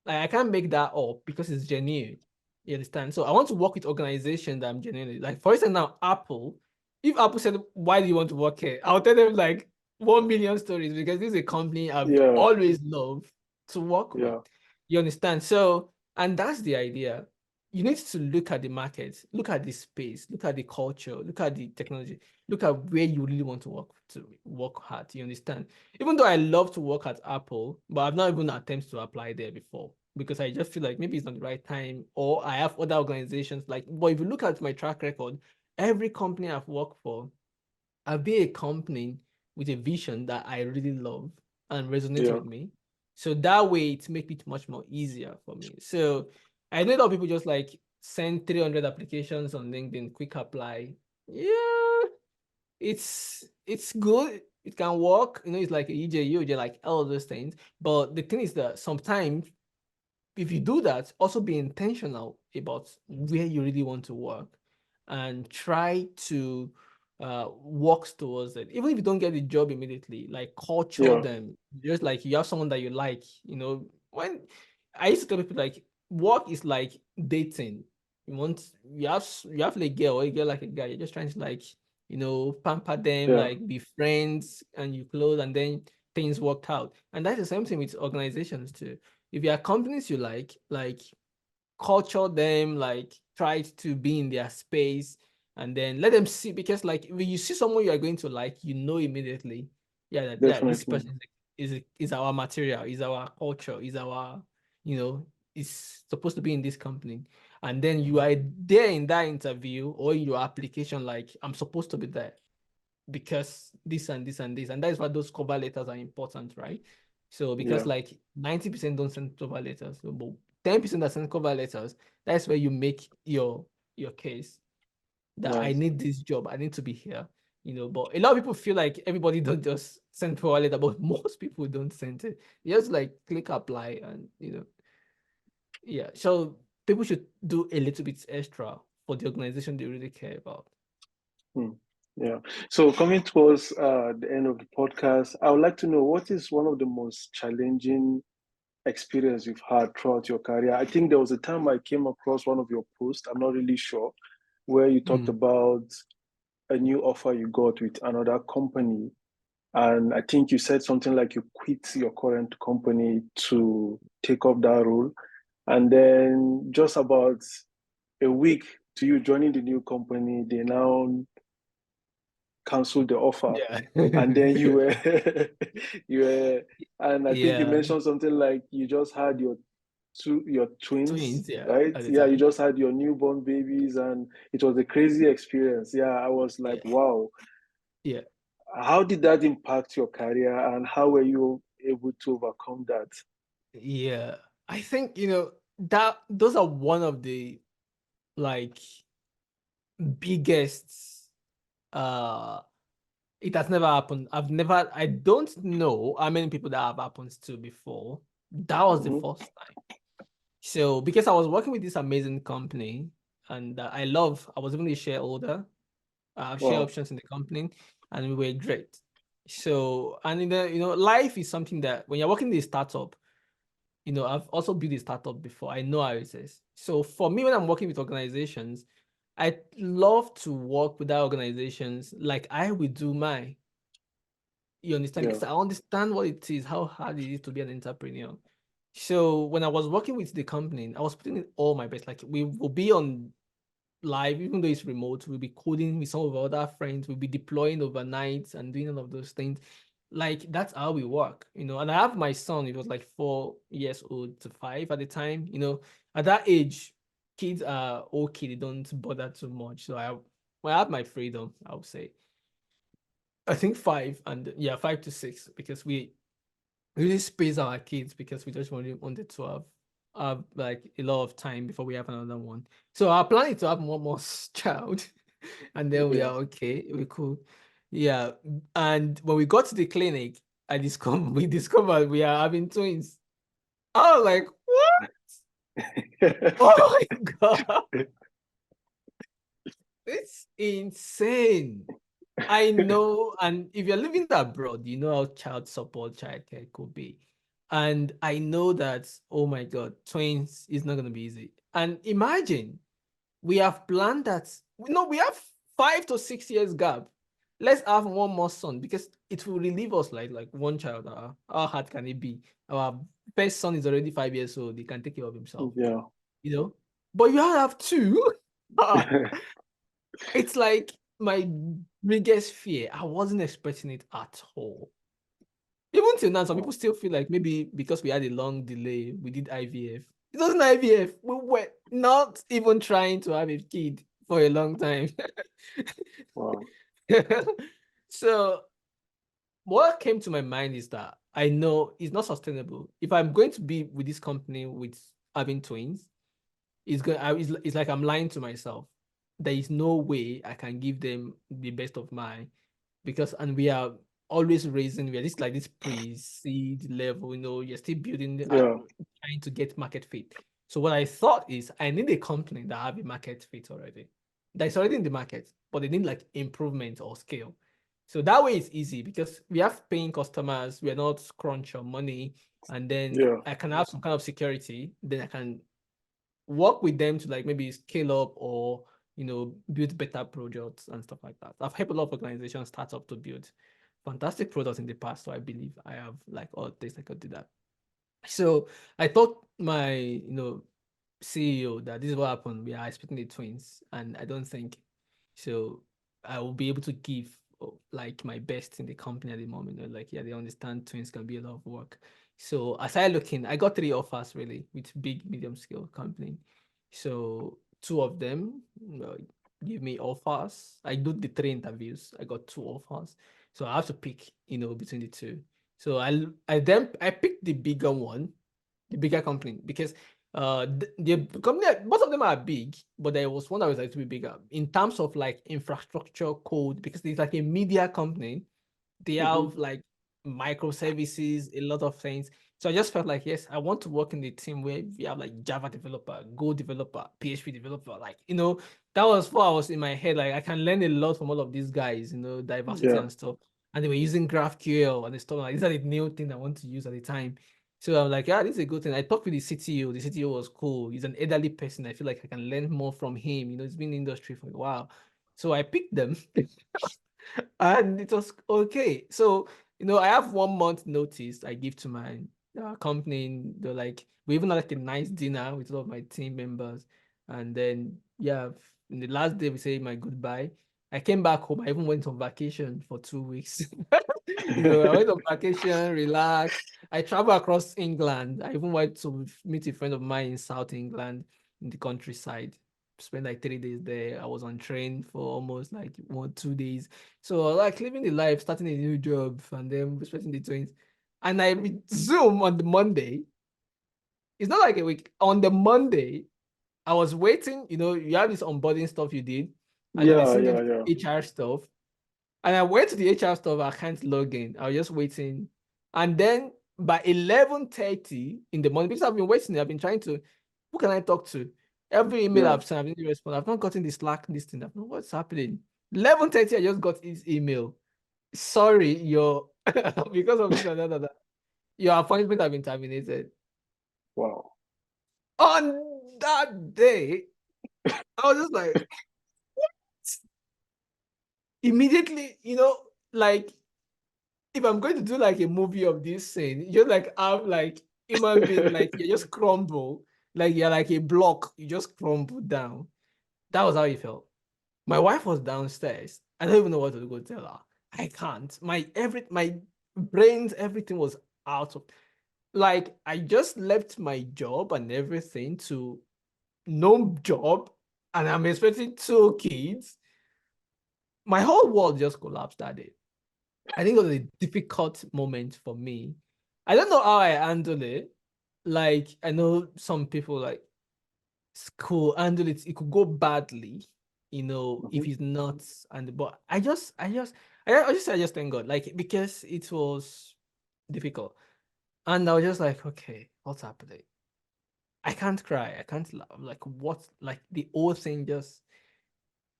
Like, I can't make that up because it's genuine. You understand? So I want to work with organizations that I'm genuinely like. For instance, now Apple. If Apple said, "Why do you want to work here?" I'll tell them like 1 million stories, because this is a company I've yeah, always loved to work with. yeah, You understand? So, and that's the idea. You need to look at the market, look at the space, look at the culture, look at the technology, look at where you really want to work hard. You understand? Even though I love to work at Apple, but I've not even attempted to apply there before, because I just feel like maybe it's not the right time, or I have other organizations like. But if you look at my track record, every company I've worked for, I've been a company with a vision that I really love and resonates yeah, with me. So that way it makes it much more easier for me. So I know a lot of people just like send 300 applications on LinkedIn, quick apply. Yeah, it's good. It can work. It's like a EJ, like all of those things. But the thing is that sometimes if you do that, also be intentional about where you really want to work, and try to work towards it. Even if you don't get the job immediately, like culture yeah, them. Just like you have someone that you like, when I used to tell people like work is like dating. You have like a girl or a girl like a guy. You're just trying to like pamper them, Yeah. like be friends, and you close, and then things worked out. And that's the same thing with organizations too. If you are companies you like culture them, like try to be in their space, and then let them see, because like when you see someone you are going to like, immediately, this Definitely. person is our material, is our culture, is our, is supposed to be in this company. And then you are there in that interview or in your application, like, I'm supposed to be there because this and this and this. And that is why those cover letters are important, right? So because Yeah. like 90% don't send cover letters, so, but 10% that send cover letters, that's where you make your case that I Nice. need this job, I need to be here. But a lot of people feel like everybody don't just send cover letter, but most people don't send it. You just like click apply, and yeah. So people should do a little bit extra for the organization they really care about. Hmm. Yeah. So coming towards the end of the podcast, I would like to know, what is one of the most challenging experience you've had throughout your career? I think there was a time I came across one of your posts, I'm not really sure, where you talked Mm. about a new offer you got with another company. And I think you said something like you quit your current company to take up that role. And then just about a week to you joining the new company, they now canceled the offer. Yeah. And then you were you were, and I think you Yeah. mentioned something like you just had your twins, Twins, yeah, right? at the Yeah, you time. just had your newborn babies, and it was a crazy experience. Yeah, I was like, Yeah. wow. Yeah. How did that impact your career, and how were you able to overcome that? Yeah. I think, that those are one of the like biggest uh it has never happened. I don't know how many people that have happened to before. That was the Hmm. first time. So because I was working with this amazing company, and I was even a shareholder. I have share Wow. options in the company, and we were great. So, and in the, life is something that when you're working in a startup, I've also built a startup before. I know how it is. So for me, when I'm working with organizations, I love to work with that organizations like I would do mine. You understand? Yeah. Because I understand what it is, how hard it is to be an entrepreneur. So when I was working with the company, I was putting in all my best. Like we will be on live, even though it's remote, we'll be coding with some of our other friends, we'll be deploying overnight and doing all of those things. Like that's how we work. And I have my son, he was like 4 years old to 5 at the time. At that age, kids are okay, they don't bother too much. So I have my freedom, I would say. I think 5, and yeah, 5 to 6, because we really space our kids, because we just wanted to have like a lot of time before we have another one. So our plan is to have one more child, and then we Yeah. are okay. We could, yeah. And when we got to the clinic, we discovered we are having twins. I was like, what? Oh my god, it's insane. I know, and if you're living abroad, you know how child support, childcare could be. And I know that, oh my God, twins is not going to be easy. And imagine we have planned that, we have 5 to 6 years gap. Let's have one more son, because it will relieve us like one child. How hard can it be? Our first son is already 5 years old. He can take care of himself, Yeah. But you have two. It's like my biggest fear. I wasn't expecting it at all. Even till now, some people Wow. still feel like maybe because we had a long delay, we did IVF. It wasn't IVF. We were not even trying to have a kid for a long time. Wow. So what came to my mind is that I know it's not sustainable. If I'm going to be with this company with having twins, it's like I'm lying to myself. There is no way I can give them the best of mine, and we are always raising. We are just like this pre-seed level. You're still building, Yeah. trying to get market fit. So what I thought is I need a company that have a market fit already, that is already in the market, but they need like improvement or scale. So that way it's easy, because we have paying customers. We are not crunch on money, and then Yeah. I can have some kind of security. Then I can work with them to like maybe scale up, or build better products and stuff like that. I've helped a lot of organizations start up to build fantastic products in the past. So I believe I have like all the things I could do that. So I thought my, CEO that this is what happened. We are expecting the twins, and I don't think so. I will be able to give like my best in the company at the moment. Like, yeah, they understand twins can be a lot of work. So as I looking, I got 3 offers really with big, medium scale company. So 2 of them give me offers. I did the 3 interviews. I got 2 offers. So I have to pick, between the two. So I picked the bigger one, the bigger company, because the company, both of them are big, but there was one that was like to be bigger in terms of like infrastructure code, because it's like a media company. They have like microservices, a lot of things. So I just felt like, yes, I want to work in the team where we have like Java developer, Go developer, PHP developer. Like, that was what I was in my head. Like, I can learn a lot from all of these guys, diversity Yeah. and stuff. And they were using GraphQL and stuff. Like, these are the new thing I want to use at the time. So I'm like, yeah, this is a good thing. I talked with the CTO. The CTO was cool. He's an elderly person. I feel like I can learn more from him. He's been in the industry for a while. So I picked them. And it was okay. So, I have 1 month notice I give to my company. They're like, we even had like a nice dinner with all of my team members. And then, yeah, in the last day, we say my goodbye. I came back home. I even went on vacation for 2 weeks. I went on vacation, relaxed. I traveled across England. I even went to meet a friend of mine in South England in the countryside. Spent like 3 days there. I was on train for almost like 1, 2 days. So like living the life, starting a new job, and then respecting the twins. And I resume on the Monday. It's not like a week. On the Monday, I was waiting. You have this onboarding stuff you did, and then they Yeah, send you yeah, the yeah. HR stuff. And I went to the HR stuff. I can't log in. I was just waiting. And then by 11:30 in the morning, because I've been waiting, I've been trying to, who can I talk to? Every email Yeah. I've sent, I've been responding. I've not gotten the Slack listing. I've not what's happening. 11:30, I just got his email. Sorry, your because of this and that, your appointment have been terminated. Wow. On that day, I was just like, immediately, like if I'm going to do like a movie of this scene, you just like have like human being, like you just crumble, like you're like a block, you just crumble down. That was how it felt. My wife was downstairs. I don't even know what to go tell her. I can't. My brains, everything was out of, like I just left my job and everything to no job, and I'm expecting 2 kids. My whole world just collapsed that day. I think it was a difficult moment for me. I don't know how I handled it. Like, I know some people like school handle it. It could go badly, if it's not. And but I just thank God, like because it was difficult, and I was just like, okay, what's happening? I can't cry. I can't laugh. Like what? Like the whole thing just.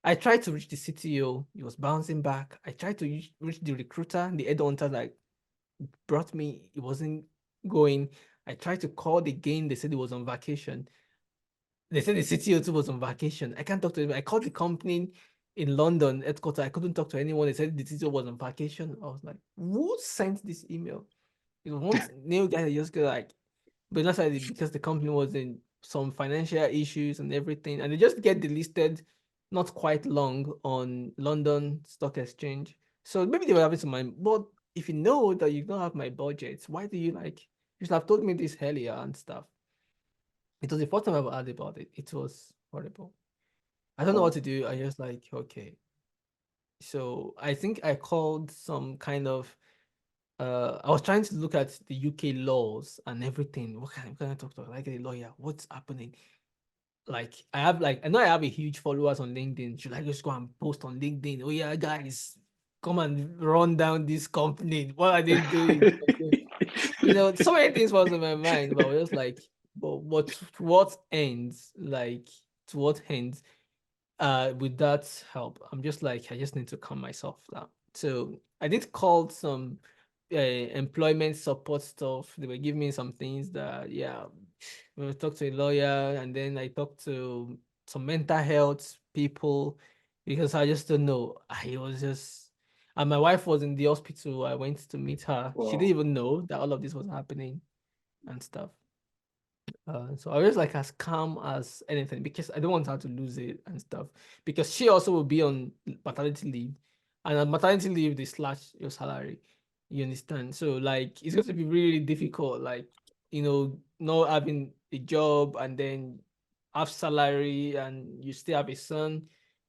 I tried to reach the CTO. He was bouncing back. I tried to reach the recruiter, the headhunter, like brought me, it wasn't going. I tried to call again. They said he was on vacation. They said the CTO too was on vacation. I can't talk to him. I called the company in London headquarters. I couldn't talk to anyone. They said the CTO was on vacation. I was like, who sent this email? It was one new guy that just go like, but that's like because the company was in some financial issues and everything, and they just get delisted not quite long on London Stock Exchange. So maybe they were having some mind, but if you know that you don't have my budget, why do you like? You should have told me this earlier and stuff. It was the first time I ever heard about it. It was horrible. I don't know what Wow. to do. I just like, okay. So I think I called some kind of I was trying to look at the UK laws and everything. What can I talk to? Like a lawyer, what's happening? Like I know I have a huge followers on LinkedIn. Should I just go and post on LinkedIn? Oh yeah, guys, come and run down this company. What are they doing? So many things was in my mind, but I was just like, but to what ends? Like to what ends? With that help, I'm just like, I just need to calm myself down. So I did call some employment support stuff. They were giving me some things that, yeah, we talked to a lawyer, and then I talked to some mental health people because I just don't know. I was just, and my wife was in the hospital. I went to meet her. She didn't Wow. even know that all of this was happening and stuff. So I was like as calm as anything because I don't want her to lose it and stuff. Because she also will be on maternity leave, and on maternity leave they slash your salary. You understand? So like it's going to be really difficult. Like not having a job and then have salary and you still have a son.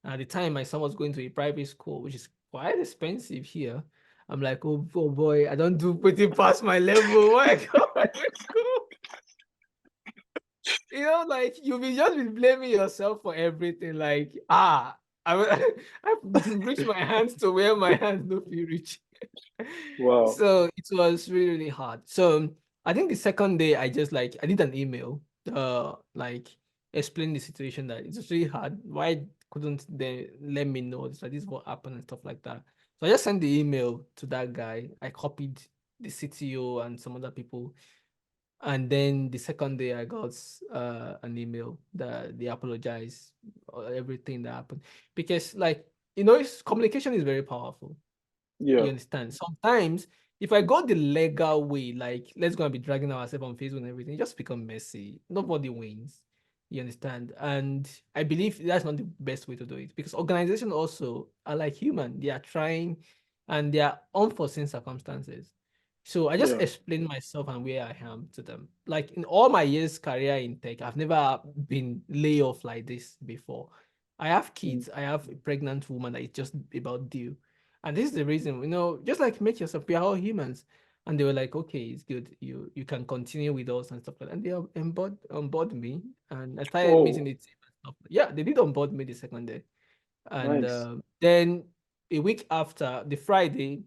At the time, my son was going to a private school, which is quite expensive here. I'm like, oh boy, I don't do pretty past my level. Why I go private school? Like you'll be just be blaming yourself for everything. Like, I've reached my hands to where my hands don't feel reach. Wow. So it was really, really hard. So I think the second day I just like I did an email, like explain the situation that it's really hard. Why couldn't they let me know this, like this is what happened and stuff like that? So I just sent the email to that guy. I copied the CTO and some other people. And then the second day, I got an email that they apologize for everything that happened because, like, communication is very powerful. You Yeah. understand? Sometimes, if I go the legal way, like let's go and be dragging ourselves on Facebook and everything, it just become messy. Nobody wins. You understand? And I believe that's not the best way to do it because organizations also are like human. They are trying, and there are unforeseen circumstances. So I just Yeah. explain myself and where I am to them. Like in all my years career in tech, I've never been laid off like this before. I have Mm. kids. I have a pregnant woman that is just about due. And this is the reason, just like make yourself, we are all humans. And they were like, okay, it's good. You can continue with us and stuff like that. And they onboard me. And I started meeting Oh, the team and stuff. Yeah, they did onboard me the second day. And nice. then a week after, the Friday,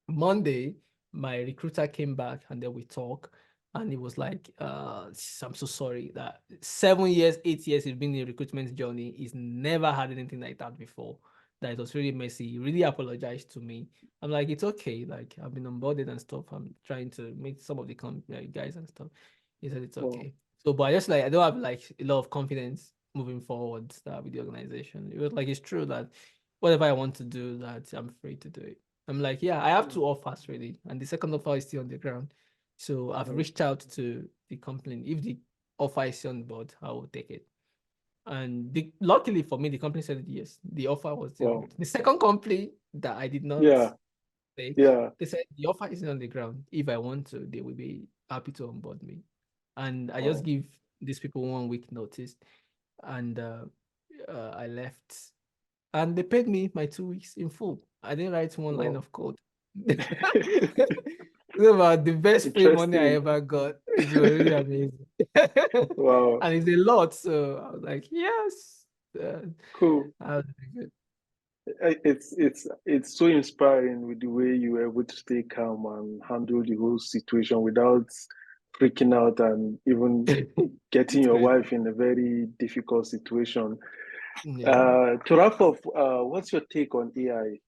Monday, my recruiter came back and then we talk. And he was like, I'm so sorry that 7 years, 8 years he's been in the recruitment journey. He's never had anything like that before. That it was really messy. He really apologized to me. I'm like, it's okay. Like I've been onboarded and stuff. I'm trying to meet some of the guys and stuff. He said it's Wow. okay. So, but I just like I don't have like a lot of confidence moving forward with the organization. It was like it's true that whatever I want to do, that I'm free to do it. I'm like, yeah, I have Mm. two offers ready, and the second offer is still on the ground. So I've Nice. reached out to the company. If the offer is on board, I will take it. And luckily for me, the company said yes. The offer was still on Wow. it. The second company that I did not Yeah. take, Yeah. they said the offer isn't on the ground. If I want to, they will be happy to onboard me. And I just Wow. give these people 1 week notice, and I left and they paid me my 2 weeks in full. I didn't write one line Wow. of code. It's about the best free money I Interesting. ever got. It was really amazing. Wow. And it's a lot. So I was like, yes. Cool. I was really It's so inspiring with the way you were able to stay calm and handle the whole situation without freaking out and even good. getting It's your crazy. wife in a very difficult situation. Yeah. To wrap up, what's your take on AI?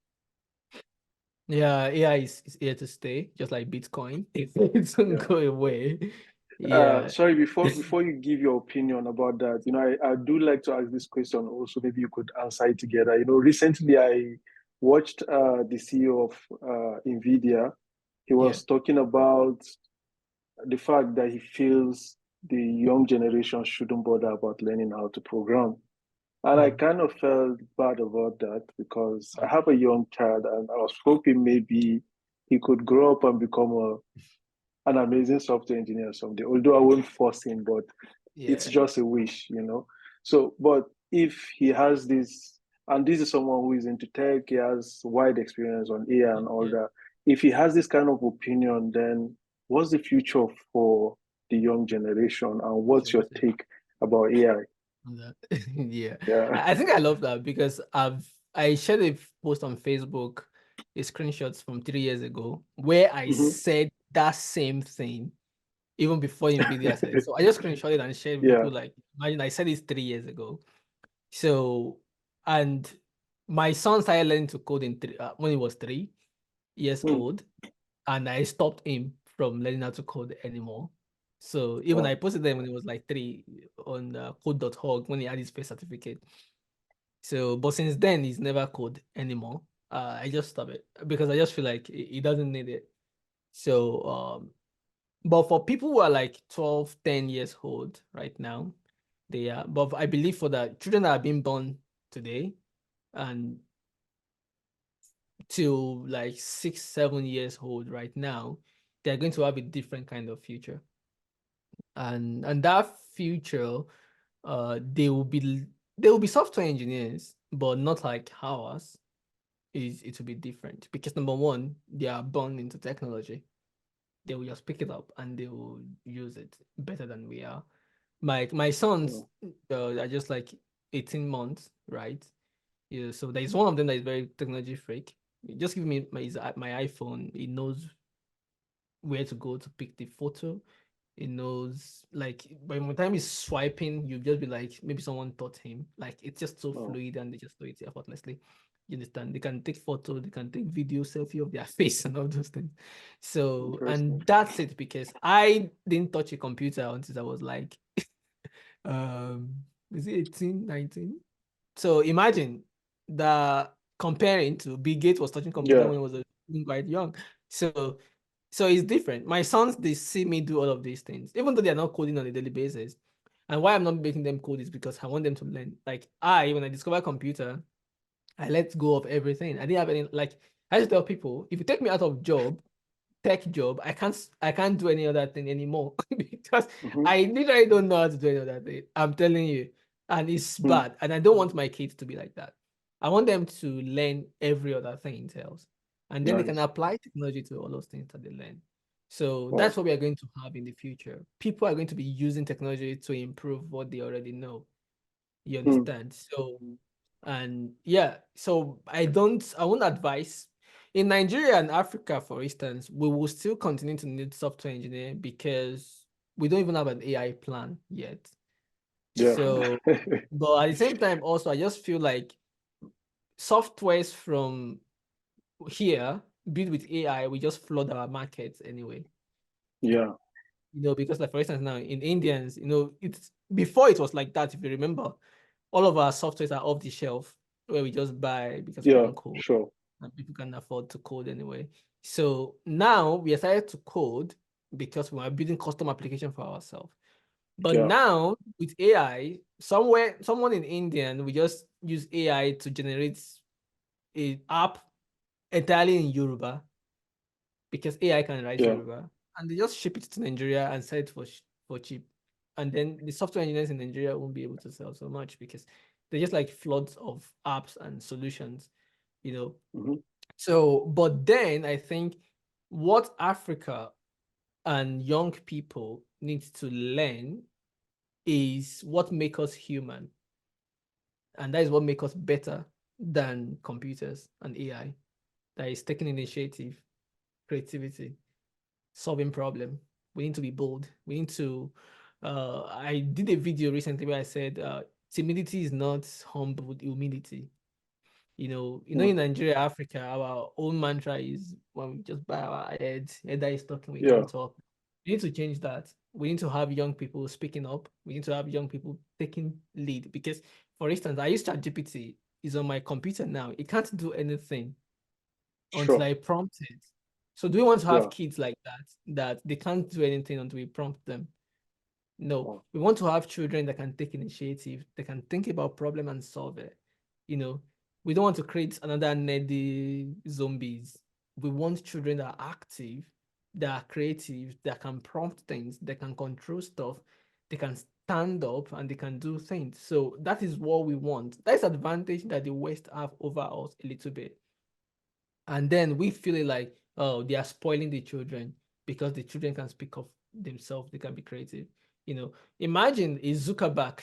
Yeah, AI is here to stay, just like Bitcoin. It doesn't Yeah. go away. Yeah. Sorry, before you give your opinion about that, I do like to ask this question also. Maybe you could answer it together. Recently I watched the CEO of NVIDIA. He Yeah. was talking about the fact that he feels the young generation shouldn't bother about learning how to program. And I Mm. kind of felt bad about that because I have a young child and I was hoping maybe he could grow up and become an amazing software engineer someday, although I won't force him, but it's Yeah. just a wish. So, but if he has this, and this is someone who is into tech, he has wide experience on AI and all Yeah. that. If he has this kind of opinion, then what's the future for the young generation, and what's your Sure. take about AI? On that. Yeah. Yeah. I think I love that because I shared a post on Facebook, a screenshots from 3 years ago, where I Mhm. said that same thing even before Nvidia said it. So I just screenshot it and shared with Yeah. people like, imagine I said this 3 years ago. So, and my son started learning to code when he was 3 years Hmm. old, and I stopped him from learning how to code anymore. So even I Wow. posted them when he was like 3 on code.org when he had his first certificate. So, but since then, he's never code anymore. I just stop it because I just feel like he doesn't need it. So, but for people who are like 12, 10 years old right now, they are, but I believe for the children that are being born today and till like 6, 7 years old right now, they're going to have a different kind of future. And that future, they will be software engineers, but not like ours. It will be different because number one, they are born into technology. They will just pick it up and they will use it better than we are. My sons are just like 18 months, right? Yeah, so there is one of them that is very technology freak. Just give me my iPhone. He knows where to go to pick the photo. He knows, like, by the time he's swiping, you'll just be like, maybe someone taught him. Like, it's just so fluid and they just do it effortlessly. You understand? They can take photo, they can take video, selfie of their face and all those things. So, and that's it because I didn't touch a computer until I was like, is it 18, 19? So imagine the comparing to Bill Gates was touching computer when he was quite young. So it's different. My sons, they see me do all of these things, even though they're not coding on a daily basis. And why I'm not making them code is because I want them to learn. Like when I discovered computer, I let go of everything. I didn't have any, like, I just tell people, if you take me out of tech job, I can't do any other thing anymore because I literally don't know how to do any other thing. I'm telling you, and it's bad. And I don't want my kids to be like that. I want them to learn every other thing else, and then they can apply technology to all those things that they learn. So that's what we are going to have in the future. People are going to be using technology to improve what they already know. You understand? So, and yeah, so I won't advise. In Nigeria and Africa, for instance, we will still continue to need software engineer because we don't even have an AI plan yet. So, but at the same time, also, I just feel like softwares from here, built with AI, we just flood our markets anyway. Yeah. Because like for instance, now in Indians, it's before it was like that, if you remember. All of our softwares are off the shelf where we just buy because we don't code. Sure. And people can afford to code anyway. So now we decided to code because we are building custom application for ourselves. But now with AI, someone in India, we just use AI to generate an app entirely in Yoruba because AI can write Yoruba, and they just ship it to Nigeria and sell it for cheap. And then the software engineers in Nigeria won't be able to sell so much because they're just like floods of apps and solutions, So, but then I think what Africa and young people need to learn is what makes us human. And that is what makes us better than computers and AI. That is taking initiative, creativity, solving problem. We need to be bold. We need to I did a video recently where I said timidity is not humble humility. In Nigeria, Africa, our own mantra is when we just bow our heads, either is talking, we can't talk. We need to change that. We need to have young people speaking up. We need to have young people taking lead. Because, for instance, I use ChatGPT. It's on my computer now. It can't do anything until I prompt it. So do we want to have kids like that they can't do anything until we prompt them? No, we want to have children that can take initiative, they can think about problem and solve it. We don't want to create another nerdy zombies. We want children that are active, that are creative, that can prompt things, they can control stuff, they can stand up and they can do things. So that is what we want. That's advantage that the West have over us a little bit. And then we feel it like, oh, they are spoiling the children because the children can speak of themselves, they can be creative. Imagine a Zuckerberg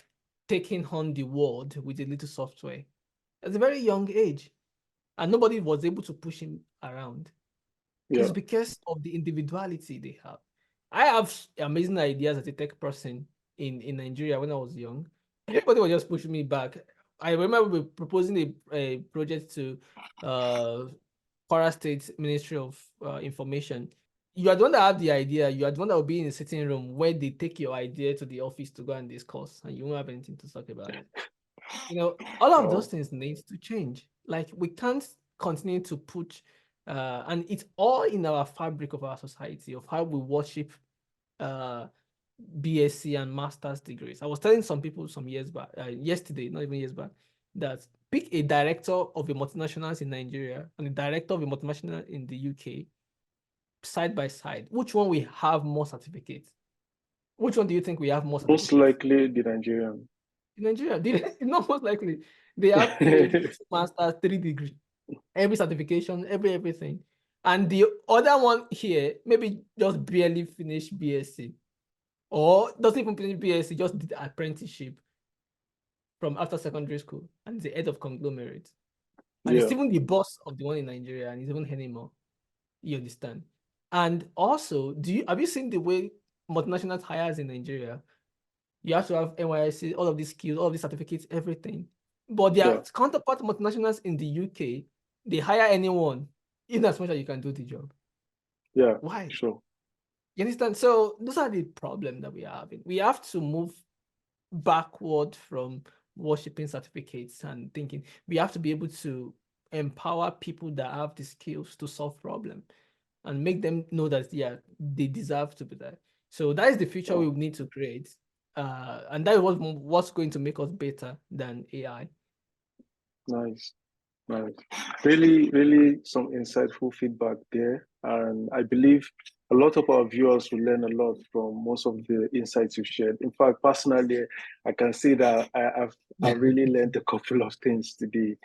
taking on the world with a little software at a very young age, and nobody was able to push him around. It's because of the individuality they have. I have amazing ideas as a tech person in Nigeria when I was young. Everybody was just pushing me back. I remember proposing a project to Kwara State Ministry of Information. You are the one that have the idea. You are the one that will be in a sitting room where they take your idea to the office to go and discuss, and you won't have anything to talk about it. All of those Wow. things need to change. Like we can't continue to put, and it's all in our fabric of our society of how we worship uh, BSc and master's degrees. I was telling some people some years back, yesterday, not even years back, that pick a director of a multinationals in Nigeria and a director of a multinational in the UK side by side. Which one we have more certificates? Which one do you think we have more Most certificates? likely the Nigerian. In Nigeria, it's not most likely. They have PhD, master's, 3 degree, every certification, everything. And the other one here, maybe just barely finished BSc, or doesn't even finish BSc, just did apprenticeship from after secondary school, and is the head of conglomerate. And it's Yeah. even the boss of the one in Nigeria, and he's even earning more. You understand? And also, have you seen the way multinational hires in Nigeria? You have to have NYSC, all of these skills, all of these certificates, everything. But their Yeah. counterpart multinationals in the UK, they hire anyone, in as much as you can do the job. Yeah. Why? Sure. You understand? So those are the problem that we are having. We have to move backward from worshipping certificates and thinking. We have to be able to empower people that have the skills to solve problems and make them know that they deserve to be there. So that is the future we Wow. need to create. And that is what's going to make us better than AI. Nice. Nice. Really, really some insightful feedback there. And I believe a lot of our viewers will learn a lot from most of the insights you shared. In fact, personally, I can say that I've really learned a couple of things today.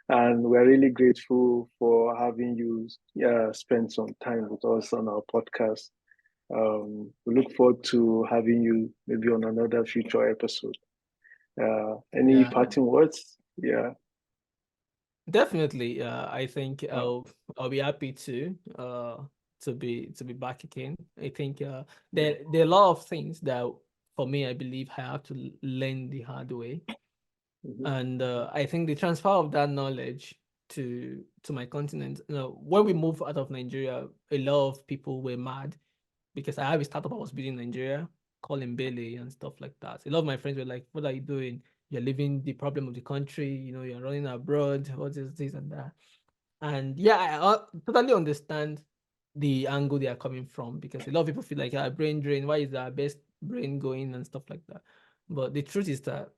And we're really grateful for having you spend some time with us on our podcast. We look forward to having you maybe on another future episode. Any Yeah, parting words? Yeah. definitely. I think Uh, I'll be happy to be back again. I think there are a lot of things that for me I believe I have to learn the hard way. mhm. And I think the transfer of that knowledge to my continent, when we moved out of Nigeria, a lot of people were mad because I have a startup I was building in Nigeria, calling Bailey and stuff like that. A lot of my friends were like, "What are you doing? You're leaving the problem of the country. You're running abroad. What is this and that?" And yeah, I totally understand the angle they are coming from because a lot of people feel like brain drain. Why is our best brain going and stuff like that? But the truth is that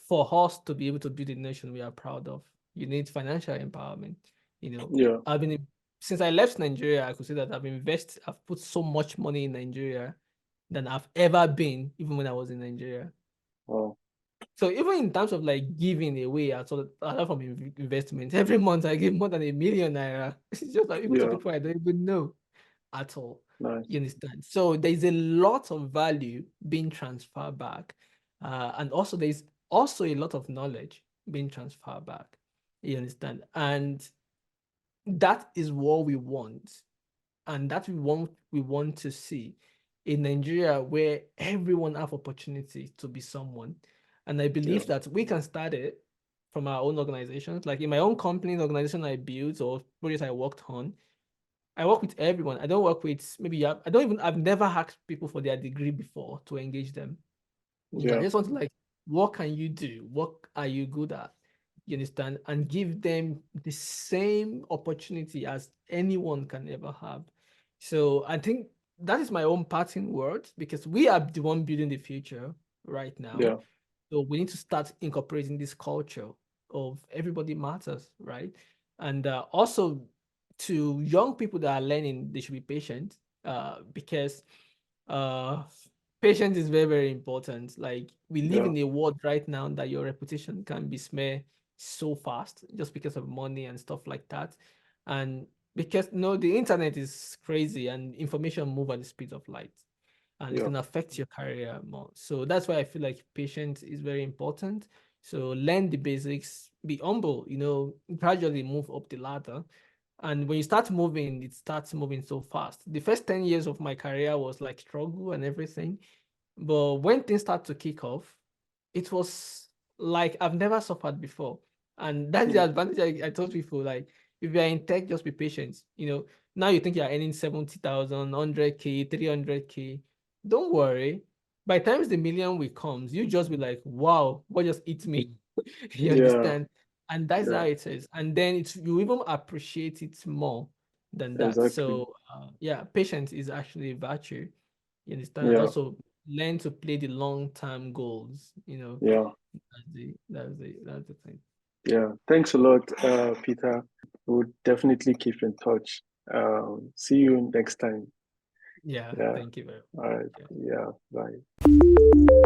for us to be able to build a nation we are proud of, you need financial empowerment. Yeah. I've been since I left Nigeria, I could say that I've put so much money in Nigeria than I've ever been, even when I was in Nigeria. Wow. So even in terms of like giving away, apart from investment, every month I give more than 1 million naira. It's just like even to Yeah. people I don't even know at all. Nice. You understand? So there's a lot of value being transferred back, and also there's also a lot of knowledge being transferred back. You understand? And that is what we want, and that we want to see in Nigeria where everyone have opportunity to be someone. And I Yeah. believe that we can start it from our own organizations. Like in my own company, the organization I built or projects I worked on, I work with everyone. I don't work with I've never asked people for their degree before to engage them. I Yeah. just want to like, what can you do? What are you good at? You understand? And give them the same opportunity as anyone can ever have. So I think that is my own parting words because we are the one building the future right now. Yeah. So we need to start incorporating this culture of everybody matters, right? And also to young people that are learning, they should be patient because uh, patience is very, very important. Like we live Yeah. in a world right now that your reputation can be smeared so fast just because of money and stuff like that. And because the internet is crazy and information move at the speed of light and it Yeah. can affect your career more. So that's why I feel like patience is very important. So learn the basics, be humble, gradually move up the ladder. And when you start moving, it starts moving so fast. The first 10 years of my career was like struggle and everything. But when things start to kick off, it was like I've never suffered before. And that's the Mm. advantage I told people. Like, if you're in tech, just be patient. Now you think you're earning 70,000, 100K, 300K. Don't worry. By the time the million will comes, you just be like, wow, what just hit me? You Yeah, understand? And that's how yeah, it is. And then you even appreciate it more than that. exactly. So yeah, patience is actually a virtue. You understand? And Yeah, also learn to play the long-term goals. You know, yeah, that's the thing. yeah. Thanks a lot, Peter. We'll definitely keep in touch. See you next time. Yeah, Yeah. thank you very All right. much. Yeah. Bye.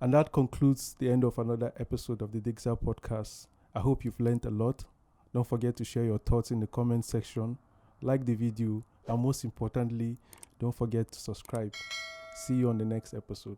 And that concludes the end of another episode of the Dixa podcast. I hope you've learned a lot. Don't forget to share your thoughts in the comment section, like the video, and most importantly, don't forget to subscribe. See you on the next episode.